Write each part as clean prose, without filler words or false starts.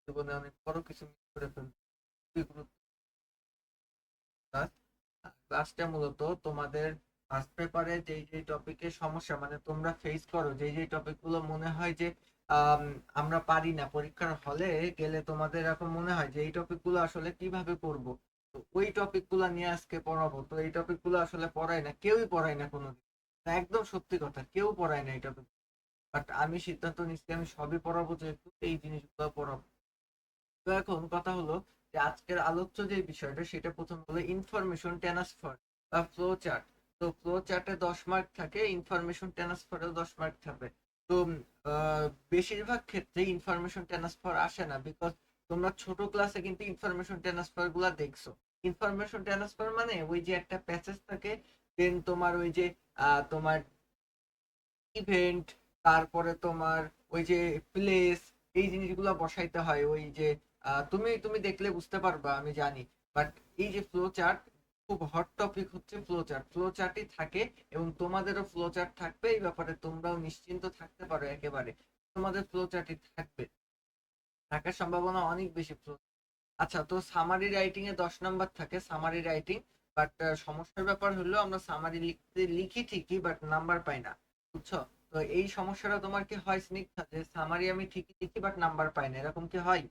জীবনে অনেক বড় কিছু মিস করে ফেলবে। খুবই গুরুত্বপূর্ণ ক্লাস। ক্লাসটা মূলত তোমাদের ফার্স্ট পেপারে যেই যেই টপিকের সমস্যা মানে তোমরা ফেস করো, যেই যেই টপিকগুলো মনে হয় যে আম, আমরা পারি না, পরীক্ষার হলে গেলে তোমাদের এরকম মনে হয় যে এই টপিকগুলো আসলে কিভাবে করব, তো ওই টপিকগুলো নিয়ে আজকে পড়াবো। তো এই টপিকগুলো আসলে পড়ায় না, কেউই পড়ায় না কোনোদিন। একদম সত্যি কথা, কেউ পড়ায় না এই টপিক। বাট আমি সিদ্ধান্ত নিচ্ছি আমি সবই পড়াবো, যেহেতু এই জিনিসগুলো পড়াবো। তো এখন কথা হলো যে আজকের আলোচ্য যে বিষয়টা সেটা প্রথম হলো ইনফরমেশন ট্রান্সফার বা ফ্লো চার্ট। তো ফ্লো চার্টে 10 মার্ক থাকে, ইনফরমেশন ট্রান্সফারেও 10 মার্ক থাকে। তো আহ, বেশিরভাগ ক্ষেত্রে ইনফরমেশন ট্রান্সফার আসে না, বিকজ তোমরা ছোট ক্লাসে কিন্তু ইনফরমেশন ট্রান্সফার গুলা দেখছো। ইনফরমেশন ট্রান্সফার মানে ওই যে একটা প্যাসেজ থাকে, দেন তোমার ওই যে তোমার ইভেন্ট, তারপরে তোমার ওই যে প্লেস, এই জিনিসগুলো বসাইতে হয়। ওই যে তুমি তুমি দেখলে বুঝতে পারবা আমি জানি। বাট এই যে ফ্লো চার্ট, খুব হট টপিক হচ্ছে ফ্লো চার্ট। ফ্লো চার্টই থাকে এবং তোমাদেরও ফ্লো চার্ট থাকবে, এই ব্যাপারে তোমরাও নিশ্চিন্ত থাকতে পারো একেবারে। তোমাদের ফ্লো চার্টই থাকবে, থাকার সম্ভাবনা অনেক বেশি ফ্লো। আচ্ছা, তো সামারি রাইটিং এ 10 নাম্বার থাকে, সামারি রাইটিং। বাট সমস্যার ব্যাপার হলো আমরা সামারি লিখতে লিখি ঠিকই, বাট নাম্বার পাই না, বুঝছো? তো এই সমস্যাটা তোমার কি হয় স্নিগ্ধা, যে সামারি আমি ঠিকই লিখি বাট নাম্বার পাই না, এরকম কি হয়?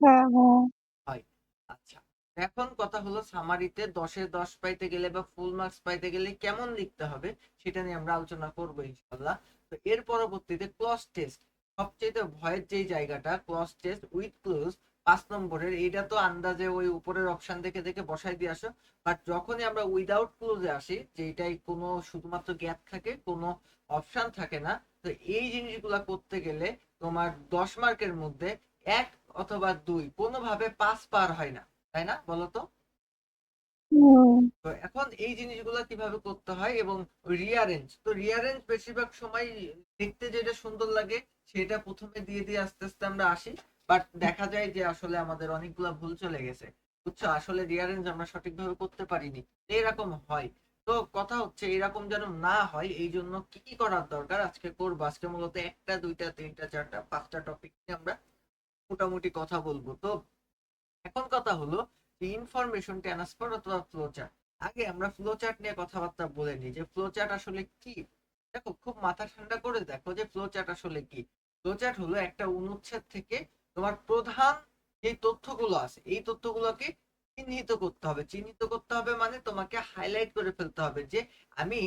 হ্যাঁ, হ্যাঁ। হয়। আচ্ছা, এখন কথা হলো সামারিতে 10-এ 10 পাইতে গেলে বা ফুল মার্কস পাইতে গেলে কেমন লিখতে হবে সেটা নিয়ে আমরা আলোচনা করবো ইনশাল্লাহ। তো এর পরবর্তীতে ক্লজ টেস্ট, সবচেয়ে ভয়ের যেই জায়গাটা, ক্লজ টেস্ট উইথ ক্লোজ 5 নম্বরের। এইটা তো আন্দাজে ওই উপরের অপশন দেখে দেখে বসাই দিয়ে আসো। বাট যখনই আমরা উইদাউট ক্লোজে আসি, যেটাই কোনো শুধুমাত্র গ্যাপ থাকে, কোনো অপশন থাকে না, তো এই জিনিসগুলা করতে গেলে তোমার 10 মার্কের মধ্যে 1 অথবা 2, কোনোভাবে 5 পার হয় না, তাই না বলো তো? হুম। তো এখন এই জিনিসগুলো কিভাবে করতে হয় এবং রিয়ারেঞ্জ, তো রিয়ারেঞ্জ বেশিরভাগ সময় দেখতে যেটা সুন্দর লাগে সেটা প্রথমে দিয়ে দিয়ে আস্তে আস্তে আমরা আসি। বাট দেখা যায় যে আসলে আমাদের অনেকগুলো ভুল চলে গেছে, বুঝছো? আসলে রিয়ারেঞ্জ আমরা সঠিকভাবে করতে পারিনি, এরকম হয়। তো কথা হচ্ছে এরকম যেন না হয়, এই জন্য কি কি করার দরকার আজকে করবো। আজকে মূলত একটা দুইটা তিনটা চারটা পাঁচটা টপিক নিয়ে আমরা মোটামুটি কথা বলবো। তো এখন কথা হলো যে ইনফরমেশন ট্রান্সফার অথবা ফ্লো চার্ট। আগে আমরা ফ্লো চার্ট নিয়ে কথাবার্তা বলে নিই যে ফ্লো চার্ট আসলে কি। দেখো, খুব মাথা ঠান্ডা করে দেখো যে ফ্লো চার্ট আসলে কি। ফ্লো চার্ট হলো একটা অনুচ্ছেদ থেকে তোমার প্রধান যে তথ্যগুলো আছে এই তথ্যগুলোকে চিহ্নিত করতে হবে। চিহ্নিত করতে হবে মানে তোমাকে হাইলাইট করে ফেলতে হবে যে আমি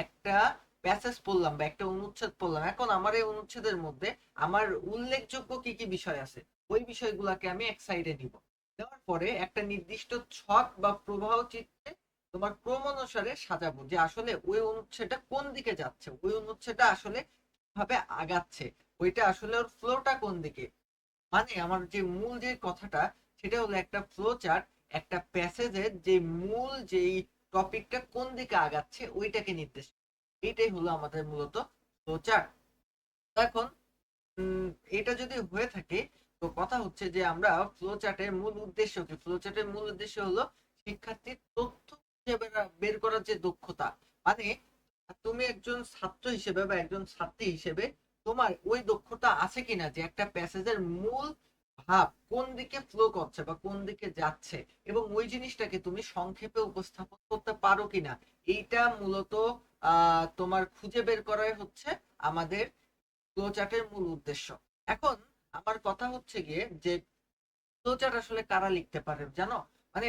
একটা প্যাসেজ পড়লাম বা একটা অনুচ্ছেদ পড়লাম, এখন আমার এই অনুচ্ছেদের মধ্যে আমার উল্লেখযোগ্য কি কি বিষয় আছে ওই বিষয়গুলোকে আমি এক সাইডে নিব। দেওয়ার পরে একটা নির্দিষ্ট ছক বা প্রবাহ চিত্রে তোমার ক্রম অনুসারে সাজাবো যে আসলে ওই অনুচ্ছেদটা কোন দিকে যাচ্ছে, ওই অনুচ্ছেদটা আসলে কিভাবে আগাচ্ছে, ওইটা আসলে ওর ফ্লোটা কোন দিকে। মানে আমার যে মূল যে কথাটা সেটা হলো একটা ফ্লো চার্ট একটা প্যাসেজের যে মূল যেই টপিকটা কোন দিকে আগাচ্ছে ওইটাকে নির্দেশ, এইটাই হলো আমাদের মূলত ফ্লো চার্ট। এখন উম, এটা যদি হয়ে থাকে, তো কথা হচ্ছে যে আমরা ফ্লো চার্টের মূল উদ্দেশ্য কি। ফ্লো চার্টের মূল উদ্দেশ্য হলো শিক্ষার্থীর তথ্য খুঁজে বের করার যে দক্ষতা। মানে তুমি একজন ছাত্র হিসেবে বা একজন ছাত্রী হিসেবে তোমার ওই দক্ষতা আছে কিনা যে একটা প্যাসেজের মূল ভাব কোন দিকে ফ্লো করছে বা কোন দিকে যাচ্ছে এবং ওই জিনিসটাকে তুমি সংক্ষেপে উপস্থাপন করতে পারো কিনা, এইটা মূলত তোমার খুঁজে বের করাই হচ্ছে আমাদের ফ্লো চার্টের মূল উদ্দেশ্য। এখন আমার কথা হচ্ছে গিয়ে যে ফ্লো চার্ট আসলে কারা লিখতে পারে জানো? মানে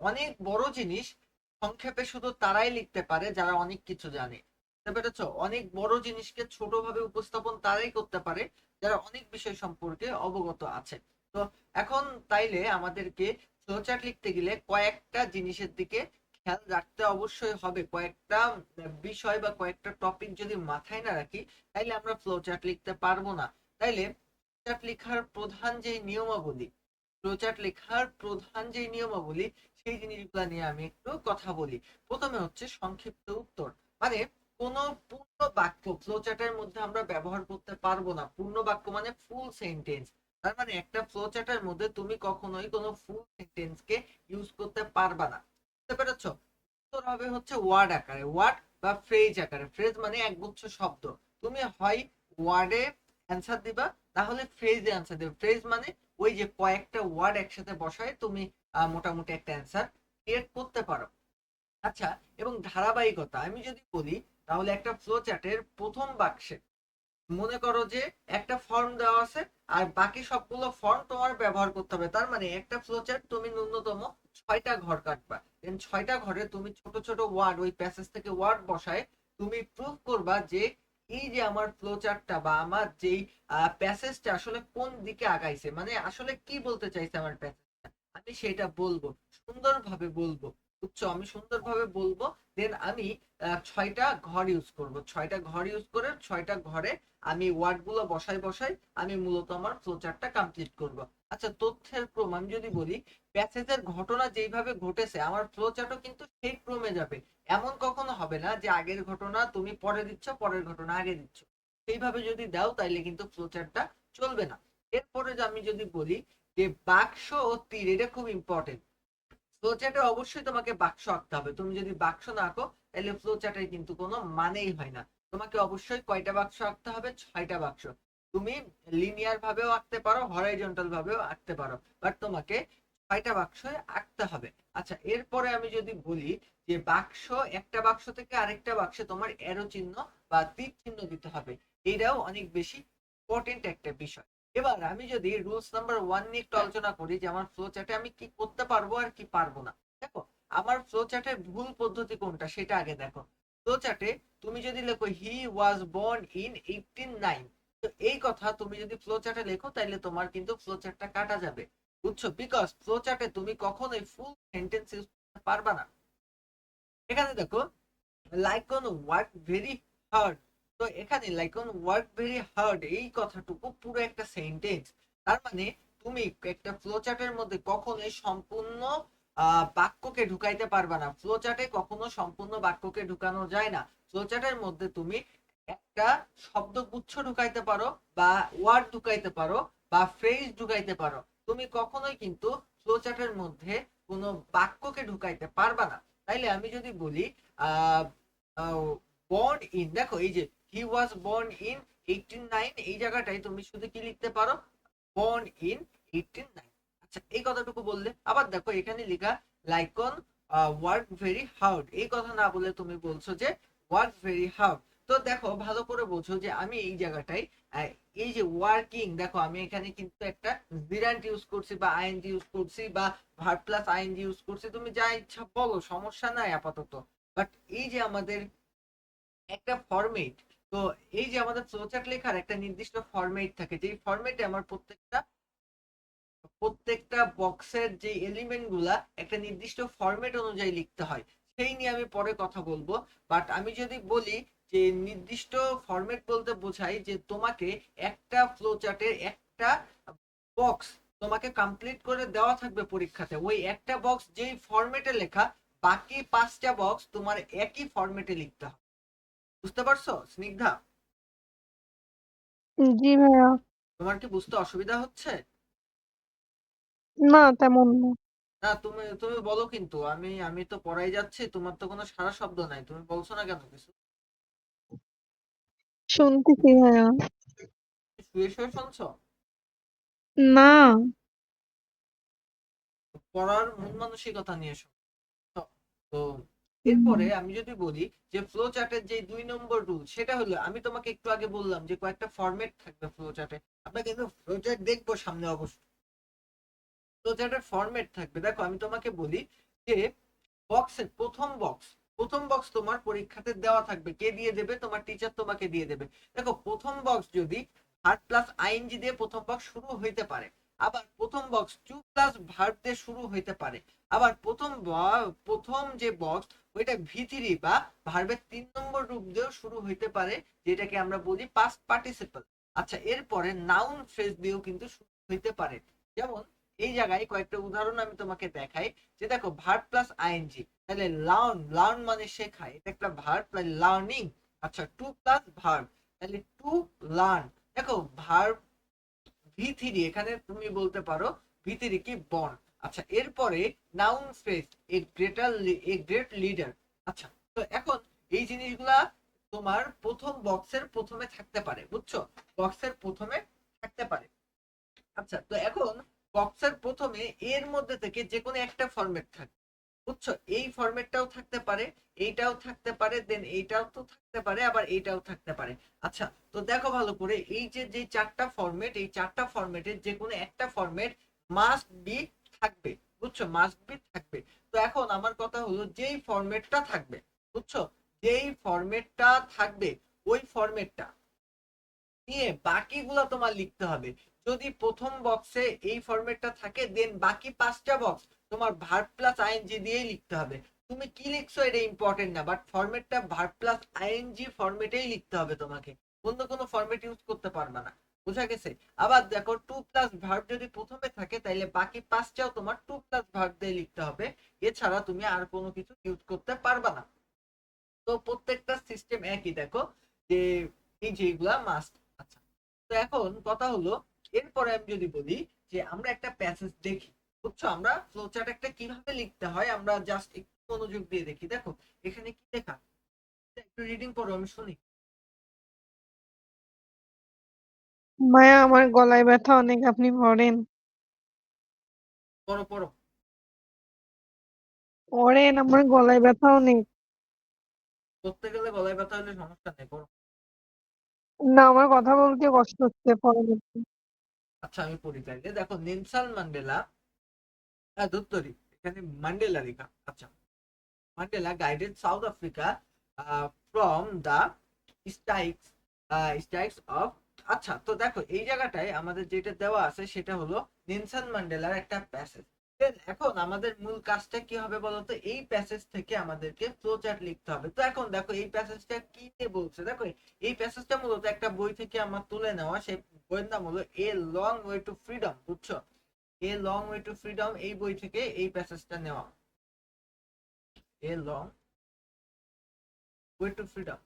অনেক বড় জিনিস সংক্ষেপে শুধু তারাই লিখতে পারে যারা অনেক কিছু জানে, বুঝতে পেরেছো? অনেক বড় জিনিসকে ছোট ভাবে উপস্থাপন তারাই করতে পারে যারা অনেক বিষয় সম্পর্কে অবগত আছে। তো এখন তাইলে আমাদেরকে ফ্লোচার্ট লিখতে গেলে কয়েকটা জিনিসের দিকে খেয়াল রাখতে অবশ্যই হবে। কয়েকটা বিষয় বা কয়েকটা টপিক যদি মাথায় না রাখি তাইলে আমরা ফ্লোচার্ট লিখতে পারবো না। তাইলে ফ্লোচার্ট লেখার প্রধান যে নিয়মাবলী, ফ্লোচার্ট লেখার প্রধান যে নিয়মাবলী সেই জিনিসগুলো নিয়ে আমি একটু কথা বলি। প্রথমে হচ্ছে সংক্ষিপ্ত উত্তর। মানে কোন পূর্ণ বাক্য ফ্লোচার্টের মধ্যে আমরা ব্যবহার করতে পারবো না। পূর্ণ বাক্য মানে ফুল সেন্টেন্স। তার মানে একটা ফ্লোচার্টের মধ্যে তুমি কখনোই কোনো ফুল সেন্টেন্স কে ইউজ করতে পারবা না, বুঝতে পেরেছো? উত্তর হবে হচ্ছে ওয়ার্ড আকারে, ওয়ার্ড বা ফ্রেজ আকারে। ফ্রেজ মানে একগুচ্ছ শব্দ। তুমি হয় ওয়ার্ডে অ্যান্সার দিবা, তাহলে ফ্রেজে অ্যান্সার দেবে। ফ্রেজ মানে ওই যে কয়েকটা ওয়ার্ড একসাথে বসায় তুমি মোটামুটি একটা অ্যান্সার ক্রিয়েট করতে পারো। আচ্ছা, এবং ধারাবাহিকতা আমি যদি বলি, তাহলে একটা ফ্লো চার্টের প্রথম বাক্সে মনে করো যে একটা ফর্ম দেওয়া আছে আর বাকি সবগুলো ফর্ম তোমার ব্যবহার করতে হবে। তার মানে একটা ফ্লো চার্ট তুমি ন্যূনতম 6টা ঘর কাটবা। দেন 6টা ঘরে তুমি ছোট ছোট ওয়ার্ড ওই প্যাসেজ থেকে ওয়ার্ড বসায় তুমি প্রুভ করবা যে এই যে আমার ফ্লো চার্টটা বা আমার যেই প্যাসেজটা আসলে কোন দিকে আগাইছে, মানে আসলে কি বলতে চাইছে আমার প্যাসেজটা, আমি সেটা বলবো, সুন্দরভাবে বলবো। বুঝছো, আমি সুন্দরভাবে বলবো। দেন আমি 6টা ঘর ইউজ করব, 6টা ঘর ইউজ করে 6টা ঘরে আমি ওয়ার্ড গুলো বসাই বসাই আমি মূলত আমার ফ্লোচার্টটা কমপ্লিট করব। আচ্ছা, তথ্যের ক্রম আমি যদি বলি, প্যাসেজের ঘটনা যেইভাবে ঘটেছে আমার ফ্লোচার্টও কিন্তু সেই ক্রমে যাবে। এমন কখনো হবে না যে আগের ঘটনা তুমি পরে দিচ্ছ, পরের ঘটনা আগে দিচ্ছ। সেইভাবে যদি দাও তাইলে কিন্তু ফ্লোচার্টটা চলবে না। এরপরে আমি যদি বলি যে বাক্স ও তীর, এটা খুব ইম্পর্টেন্ট। ফ্লো চার্টে অবশ্যই তোমাকে বাক্স আঁকতে হবে। তুমি যদি বাক্স না আঁকো তাহলে ফ্লো চার্টের কিন্তু কোনো মানেই হয় না। তোমাকে অবশ্যই কয়টা বাক্স আঁকতে হবে? 6টা বাক্স। তুমি লিনিয়ার ভাবেও আঁকতে পারো, হরাইজন্টাল ভাবেও আঁকতে পারো, বাট তোমাকে 6টা বাক্স আঁকতে হবে। আচ্ছা, এরপরে আমি যদি বলি যে বাক্স, একটা বাক্স থেকে আরেকটা বাক্সে তোমার অ্যারো চিহ্ন বা তীর চিহ্ন দিতে হবে। এটাও অনেক বেশি ইম্পর্টেন্ট একটা বিষয়। এবার আমি যদি রুলস নাম্বার 1 নিয়ে একটু আলোচনা করি যে আমার ফ্লো চার্টে আমি কি করতে পারবো আর কি পারবো না। দেখো, আমার ফ্লো চার্টের ভুল পদ্ধতি কোনটা সেটা আগে দেখো। ফ্লো চার্টে তুমি যদি লেখো হি ওয়াজ বর্ন ইন 1809, তো এই কথা তুমি যদি ফ্লো চার্টে লেখো তাহলে তোমার কিন্তু ফ্লো চার্টটা কাটা যাবে। বুঝছো, বিকজ ফ্লো চার্টে তুমি কখনোই ফুল সেন্টেন্স ইউজ করতে পারবা না। এখানে দেখো, like on work very hard, তো এখানে like on work very hard এই কথাটুকু পুরো একটা সেন্টেন্স। তার মানে তুমি একটা ফ্লো চার্টের মধ্যে কখনোই সম্পূর্ণ বাক্যকে ঢুকাইতে পারবা না। ফ্লো চার্টে কখনো সম্পূর্ণ বাক্যকে ঢুকানো যায় না। ফ্লো চার্টের মধ্যে তুমি একটা শব্দগুচ্ছ ঢুকাইতে পারো বা ওয়ার্ড ঢুকাইতে পারো বা ফ্রেজ ঢুকাইতে পারো। তুমি কখনোই কিন্তু ফ্লো চার্টের মধ্যে কোনো বাক্যকে ঢুকাইতে পারবা না। তাইলে আমি যদি বলি বর্ন ইন, দেখো এই যে হি ওয়াজ বর্ন ইন 1809, এই জায়গাটাই তুমি শুধু কি লিখতে পারো? Born in 1809। আচ্ছা, এই কথাটুকু বললে। আবার দেখো এখানে লেখা like on work very hard, এই কথা না বলে তুমি বলছো যে ওয়ার্ক ভেরি হার্ড। তো দেখো ভালো করে বোঝো যে আমি এই জায়গাটাই এই যে ওয়ার্কিং, দেখো আমি এখানে কিন্তু একটা জিরান্ট ইউজ করছি বা আইএনজি ইউজ করছি বা ভার্ব প্লাস আইএনজি ইউজ করছি, তুমি যা ইচ্ছা বলো, সমস্যা নাই আপাতত। বাট এই যে আমাদের একটা ফরম্যাট, তো এই যে আমাদের ফ্লোচার্ট লেখার একটা নির্দিষ্ট ফরম্যাট থাকে, যেই ফরম্যাটে আমার প্রত্যেকটা প্রত্যেকটা বক্সের যে এলিমেন্ট গুলা একটা নির্দিষ্ট ফরম্যাট অনুযায়ী লিখতে হয়, সেই নিয়ে আমি পরে কথা বলবো। বাট আমি যদি বলি যে নির্দিষ্ট ফরম্যাট বলতে বোঝাই যে তোমাকে একটা ফ্লোচার্টের একটা বক্স তোমাকে কমপ্লিট করে দেওয়া থাকবে পরীক্ষাতে, ওই একটা বক্স যেই ফরম্যাটে লেখা, বাকি 5টা বক্স তোমার একই ফরম্যাটে লিখতে হবে। বুঝতে পারছো স্নিগ্ধা? জি ভাইয়া। তোমার কি বুঝতে অসুবিধা হচ্ছে? না, তেমন না। না, তুমি তুমি বলো, কিন্তু আমি আমি তো পড়াই যাচ্ছি, তোমার তো কোনো সারা শব্দ নাই, তুমি বলছো না কেন কিছু? শুনতেছি ভাইয়া। শুয়ে শুয়ে শুনছো? না। পড়ার মন মানসিকতা নিয়ে শুনছো। তো হুম, এরপরে আমি যদি বলি যে ফ্লো চার্টের যে 2 নম্বর রুল, সেটা হলো আমি তোমাকে একটু আগে বললাম যে কয়েকটা ফরম্যাট থাকবে ফ্লো চার্টে। আমরা কিন্তু ফ্লো চার্ট দেখবো সামনে অবশ্যই। ফ্লো চার্টের ফরম্যাট থাকবে। দেখো আমি তোমাকে বলি যে বক্সের প্রথম বক্স তোমার পরীক্ষাতে দেওয়া থাকবে। কে দিয়ে দেবে? তোমার টিচার তোমাকে দিয়ে দেবে। দেখো, প্রথম বক্স যদি ভার্ব প্লাস আইএনজি দিয়ে প্রথম বক্স শুরু হইতে পারে, আবার প্রথম বক্স টু প্লাস ভার্ব দিয়ে শুরু হইতে পারে, আবার প্রথম যে বক্স ওইটা ভি3 বা ভার্বের 3 নম্বর রূপ দিয়েও শুরু হইতে পারে, যেটাকে আমরা বলি পাস্ট পার্টিসিপল। আচ্ছা, এরপরে নাউন ফ্রেজ দিয়েও কিন্তু শুরু হইতে পারে। যেমন এই জায়গায় কয়েকটা উদাহরণ আমি তোমাকে দেখাই। যে দেখো, ভার্ব প্লাস আইএনজি, তাহলে লার্ন, লার্ন মানে শেখা, এটা একটা ভার্ব, লার্নিং। আচ্ছা, টু প্লাস ভার্ব, তাহলে টু লার্ন। দেখো ভার্ব ভি3, এখানে তুমি বলতে পারো ভি3 কি বর্ন। আচ্ছা, এরপরে noun phrase a great leader. আচ্ছা, তো এখন এই জিনিসগুলা তোমার প্রথম বক্সের প্রথমে থাকতে পারে, বুঝছো? বক্সের প্রথমে থাকতে পারে। আচ্ছা, তো এখন বক্সের প্রথমে এর মধ্যে থেকে যে কোনো একটা ফরম্যাট থাকবে, বুঝছো? এই ফরম্যাটটাও থাকতে পারে, এইটাও থাকতে পারে, দেন এইটাও তো থাকতে পারে, আবার এইটাও থাকতে পারে। আচ্ছা, তো দেখো ভালো করে, এই যে যে চারটা ফরম্যাট, এই চারটা ফরম্যাটের যে কোনো একটা ফরম্যাট মাস্ট বি থাকবে, বুঝছো? মাস্ট বি থাকবে। তো এখন আমার কথা হলো, যেই ফরম্যাটটা থাকবে, বুঝছো, যেই ফরম্যাটটা থাকবে, ওই ফরম্যাটটা নিয়ে বাকিগুলো তোমার লিখতে হবে। যদি প্রথম বক্সে এই ফরম্যাটটা থাকে, দেন বাকি পাঁচটা বক্স তোমার ভার্ব প্লাস আইএনজি দিয়েই লিখতে হবে। তুমি কি লিখছো এটা ইম্পর্টেন্ট না, বাট ফরম্যাটটা ভার্ব প্লাস আইএনজি ফরম্যাটেই লিখতে হবে তোমাকে, অন্য কোনো ফরম্যাট ইউজ করতে পারবে না। বুঝা গেছে? আবার দেখো, টু প্লাস ভার্ব যদি প্রথমে থাকে, তাইলে বাকি পাঁচটাও তোমার টু প্লাস ভার্ব দিয়ে লিখতে হবে, এছাড়া তুমি আর কোনো কিছু ইউজ করতে পারবা না। তো প্রত্যেকটা সিস্টেম একই, দেখো যে এই যেগুলা মাস্ট। আচ্ছা, তো এখন কথা হলো, এরপরে আমি যদি বলি যে আমরা একটা প্যাসেজ দেখি, বুঝছো, আমরা ফ্লোচার্ট একটা কিভাবে লিখতে হয় আমরা জাস্ট একটু মনোযোগ দিয়ে দেখি। দেখো এখানে কি লেখা, একটু রিডিং করো, আমি শুনি। মায়া, আমার গলায় ব্যথা অনেক, আপনি পড়েন। পড়ো পড়ো। পড়েন, আমার গলায় ব্যথা অনেক। পড়তে গেলে গলায় ব্যথা হলে সমস্যা নেই, পড়ো। না, আমার কথা বলতে কষ্ট হচ্ছে, পড়েন একটু। আচ্ছা, আমি পড়ি তাইলে। দেখো, নেলসন ম্যান্ডেলা, ধুত্তরি, এখানে ম্যান্ডেলা লেখা। আচ্ছা, Mandela guided South Africa from the strikes strikes of। আচ্ছা, তো দেখো এই জায়গাটায় আমাদের যেটা দেওয়া আছে সেটা হলো নেলসন ম্যান্ডেলার একটা প্যাসেজ। এখন আমাদের মূল কাজটা কি হবে বলতো, এই প্যাসেজ থেকে আমাদেরকে ফ্লোচার্ট লিখতে হবে। তো এখন দেখো এই প্যাসেজটা কি নিয়ে বলছে, দেখো এই প্যাসেজটা মূলত একটা বই থেকে আমার তুলে নেওয়া, সেই বইয়ের নাম হলো a long way to freedom, বুঝছো? A long way to freedom, এই বই থেকে এই প্যাসেজটা নেওয়া। A long way to freedom,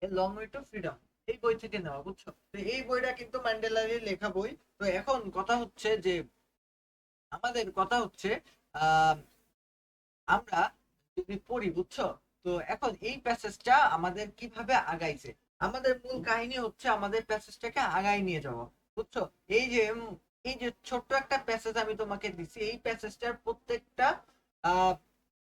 a long way to freedom, এই বই থেকে নেওয়া, বুঝছো? তো এই বইটা কিন্তু ম্যান্ডেলারই লেখা বই। তো এখন কথা হচ্ছে যে, আমাদের কথা হচ্ছে আহ আমরা যদি পড়ি, বুঝছো, তো এখন এই প্যাসেজটা আমাদের কিভাবে আগাইছে, আমাদের মূল কাহিনী হচ্ছে আমাদের প্যাসেজটাকে আগাই নিয়ে যাওয়া, বুঝছো? এই যে ছোট্ট একটা প্যাসেজ আমি তোমাকে দিছি, এই প্যাসেজটার প্রত্যেকটা আহ